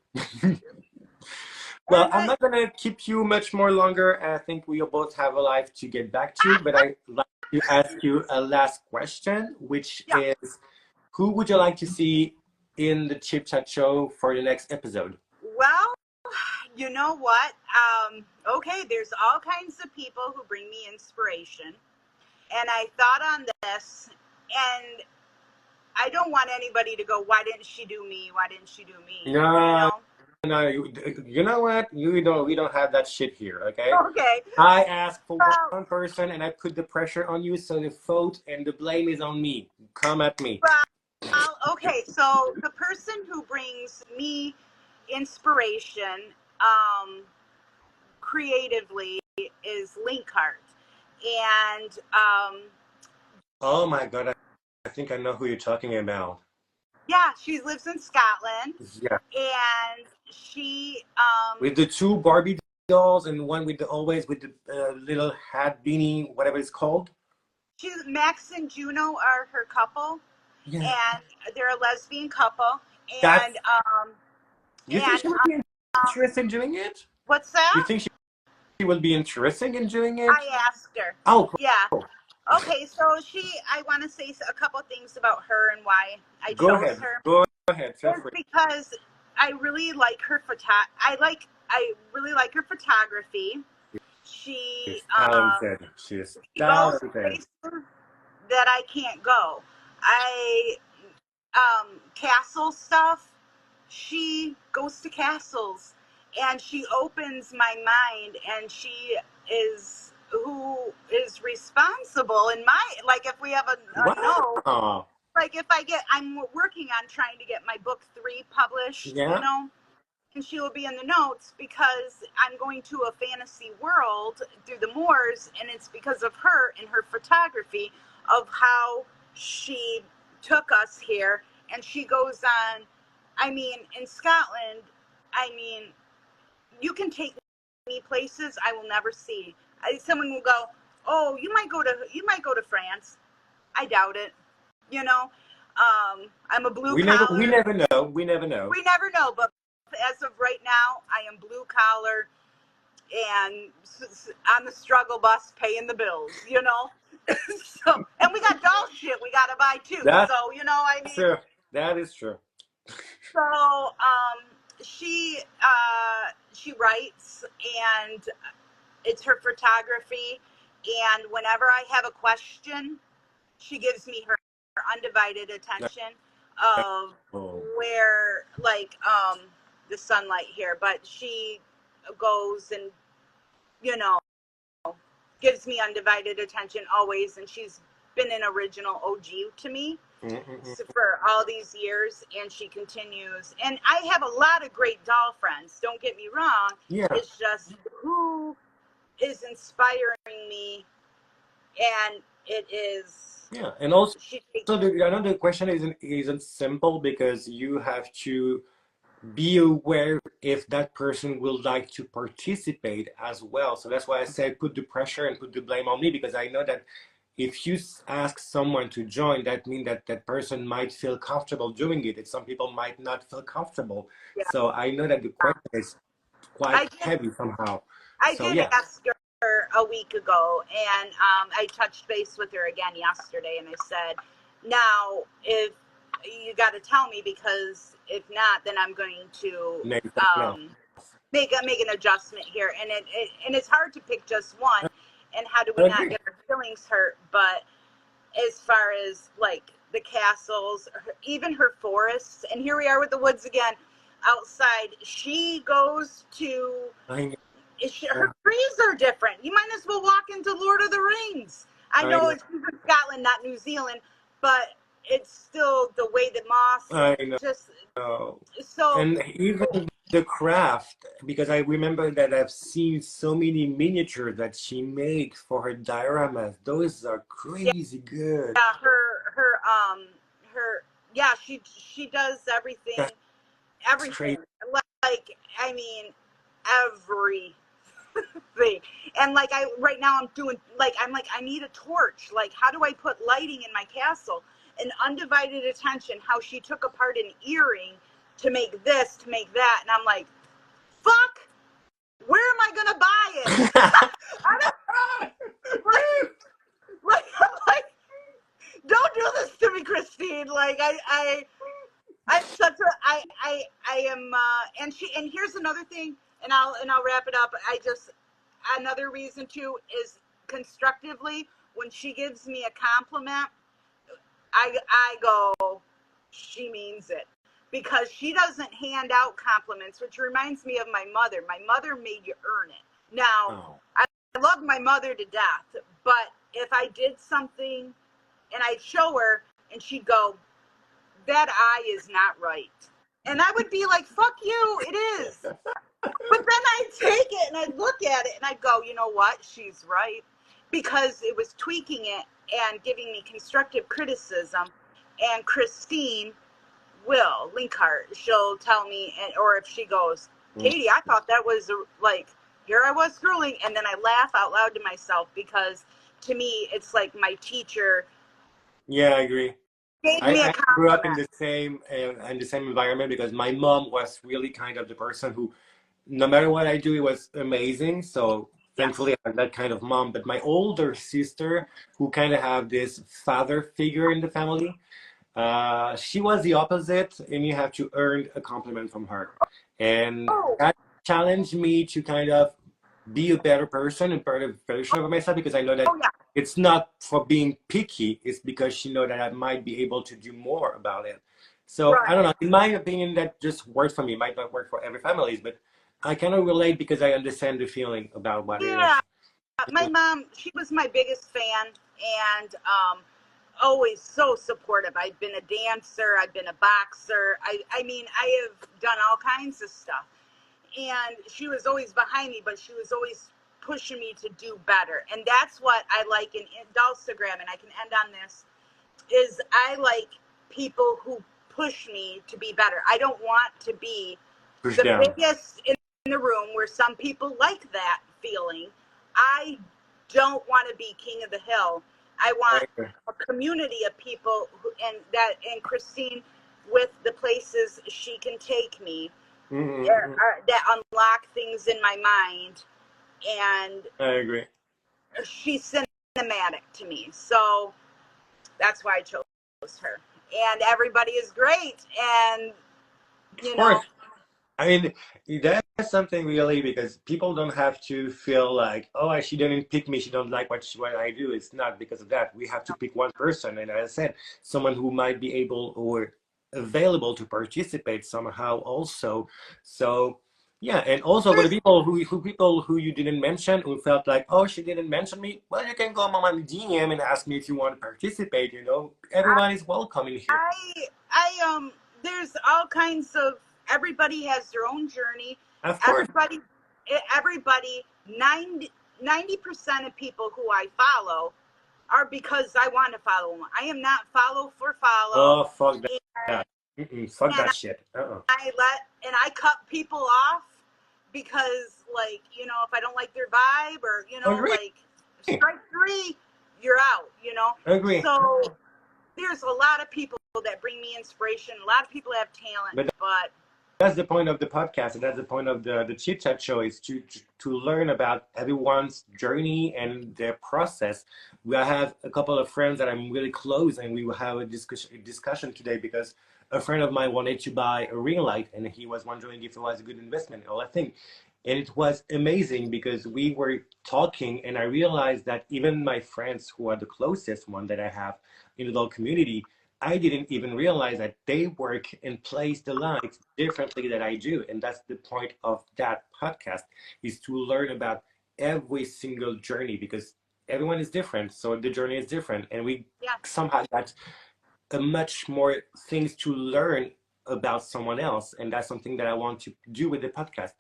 Well, And I'm not gonna keep you much more longer. I think we both have a life to get back to, but I'd like to ask you a last question, which yeah, is, who would you like to see in the Chip Chat show for the next episode? well, you know what? Okay, there's all kinds of people who bring me inspiration. And I thought on this, and I don't want anybody to go, why didn't she do me? Why didn't she do me? No, no, you know what? We don't have that shit here, okay? Okay. I asked for Well, one person and I put the pressure on you, so the fault and the blame is on me. Come at me. okay. So the person who brings me inspiration creatively is Linkart. And Oh my God, I think I know who you're talking about. yeah, she lives in Scotland. Yeah. And she With the two Barbie dolls and one with the always with the little hat beanie, whatever it's called. Max and Juno are her couple, Yeah, and they're a lesbian couple. And that's. You think she would be interested in doing it? what's You that? think she would be interested in doing it? I asked her. Oh, Yeah. cool. Okay, so I want to say a couple things about her and why I Go chose ahead. her. Go ahead. Feel Is free. because I really like her I really like her photography. She She's talented. She's she goes talented. places that I can't go. I castle stuff. She goes to castles and she opens my mind, and she is who is responsible in my, like, if we have a no, Wow. like if I'm working on trying to get my book 3 published, Yeah. and she will be in the notes because I'm going to a fantasy world through the moors, and it's because of her and her photography of how she took us here. And she goes on, I mean, in Scotland, I mean, you can take me places I will never see. Someone will go, oh, you might go to France. I doubt it. You know, I'm a blue We collar. never know. We never know. We never know, but as of right now, I am blue collar and on the struggle bus paying the bills. So, and we got doll shit we got to buy too. That's So, I mean, true. That is true. so she writes, and it's her photography. And whenever I have a question, she gives me her undivided attention of Oh. where, like, the sunlight here, but she goes and, you know, gives me undivided attention always. And she's been an original OG to me Mm-mm-mm. for all these years, and she continues. And I have a lot of great doll friends, don't get me wrong. Yeah. It's just who is inspiring me, and it is, Yeah. And also, she takes, I know the question isn't simple because you have to be aware if that person will like to participate as well. So that's why I said put the pressure and put the blame on me, because I know that if you ask someone to join, that means that that person might feel comfortable doing it, and some people might not feel comfortable. yeah. So I know that the question is quite I did heavy somehow. I So did yeah, ask her a week ago, and I touched base with her again yesterday, and I said, now, if you got to tell me, because if not, then I'm going to maybe something else. make an adjustment here. And it's hard to pick just one, and how do we I not agree. get our feelings hurt? But as far as like the castles, even her forests, and here we are with the woods again outside. She goes to, I her know. trees are different. You might as well walk into Lord of the Rings. I I know know. it's in Scotland, not New Zealand, but it's still the way the moss I just know. so. And even the craft, because I remember that I've seen so many miniatures that she made for her dioramas. Those are Yeah, crazy good. her yeah, she does everything, That's crazy. everything. Like, I mean, everything. And like, I right now I'm doing, like, I'm like, I need a torch. Like, how do I put lighting in my castle? And undivided attention, how she took apart an earring to make this, to make that. And I'm like, fuck, where am I gonna buy it? I don't, I'm like, don't do this to me, Christine. Like, I'm such a, I am, and here's another thing, and I'll wrap it up. Another reason too is constructively, when she gives me a compliment, I go, she means it, because she doesn't hand out compliments, which reminds me of my mother. My mother made you earn it. Now, Oh, I love my mother to death, but if I did something and I'd show her, and she'd go, that eye is not right. And I would be like, fuck you, it is. But then I'd take it and I'd look at it and I'd go, you know what? She's right. Because it was tweaking it and giving me constructive criticism. And Christine will, Linkhart, she'll tell me, or if she goes, Katie, I thought that was like, here I was scrolling. And then I laugh out loud to myself, because to me, it's like my teacher yeah, I agree. gave me a I grew up compliment. in the same environment because my mom was really kind of the person who, no matter what I do, it was amazing. So Yes. thankfully, I had that kind of mom. But my older sister, who kind of have this father figure in the family, she was the opposite, and you have to earn a compliment from her. And Oh, that challenged me to kind of be a better person and better version of myself, because I know that oh yeah, it's not for being picky, it's because she know that I might be able to do more about it. So I right. don't know. In my opinion, that just works for me. It might not work for every family, but I cannot relate because I understand the feeling about what it Yeah, is. my mom, she was my biggest fan, and always so supportive. I've been a dancer, I've been a boxer. I mean, I have done all kinds of stuff. And she was always behind me, but she was always pushing me to do better. And that's what I like in Instagram, and I can end on this, is I like people who push me to be better. I don't want to be Push the down. biggest in the room where some people like that feeling. I don't want to be king of the hill. I I want agree. a community of people who, and Christine, with the places she can take me, Mm-mm-mm. that unlock things in my mind, and I agree. she's cinematic to me. So that's why I chose her. And everybody is great, and Of you course. know, I mean, that's something really because people don't have to feel like, oh, she didn't pick me. She don't like what I do. It's not because of that. We have to pick one person, and as I said, someone who might be able or available to participate somehow also. So yeah, and also for the there's people who you didn't mention who felt like, oh, she didn't mention me. Well, you can go on my DM and ask me if you want to participate. Everyone is welcome in here. I there's all kinds of, everybody has their own journey. Of course. Everybody everybody 90% of people who I follow are because I want to follow them. I am not follow for follow. Oh, fuck And, that. Fuck and that shit. Uh-uh. I cut people off because, like, if I don't like their vibe, or Agree. like, strike three, you're out. Agree. So there's a lot of people that bring me inspiration. A lot of people have talent, But but that's the point of the podcast, and that's the point of the chit chat show is to learn about everyone's journey and their process. We have a couple of friends that I'm really close, and we will have a discussion today because a friend of mine wanted to buy a ring light, and he was wondering if it was a good investment. All I think, and it was amazing because we were talking, and I realized that even my friends who are the closest one that I have in the doll community, I didn't even realize that they work and place the lights differently than I do. And that's the point of that podcast is to learn about every single journey because everyone is different. So the journey is different. And we yeah, somehow got a much more things to learn about someone else. And that's something that I want to do with the podcast.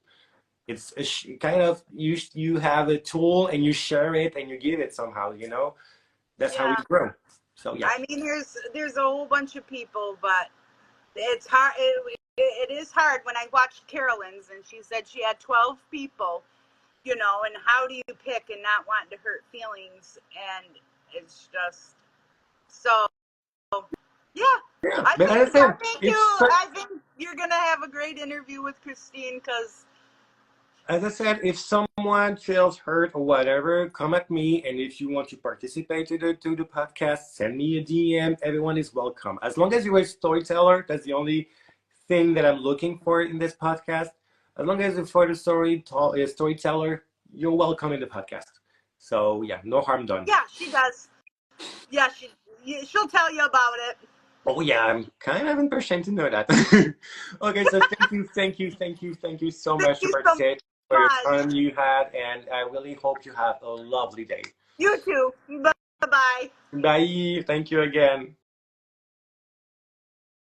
It's kind of you have a tool and you share it and you give it somehow. That's how we yeah. grow. So yeah. I mean, there's a whole bunch of people, but it's hard. It is hard. When I watched Carolyn's and she said she had 12 people, and how do you pick and not want to hurt feelings? And it's just so, yeah. Yeah, I but think as I I said, think if you so, I think you're gonna have a great interview with Christine, because as I said, if someone feels hurt or whatever, come at me. And if you want to participate to the podcast, send me a DM. Everyone is welcome. As long as you're a storyteller, that's the only thing that I'm looking for in this podcast. As long as you're for the storyteller, you're welcome in the podcast. So yeah, no harm done. yeah, she does. Yeah, she'll tell you about it. Oh yeah, I'm kind of impatient to know that. Okay, so thank you so Thank much for you so participating, for your much. time you had, and I really hope you have a lovely day. You too. Bye bye. Bye. Thank you again.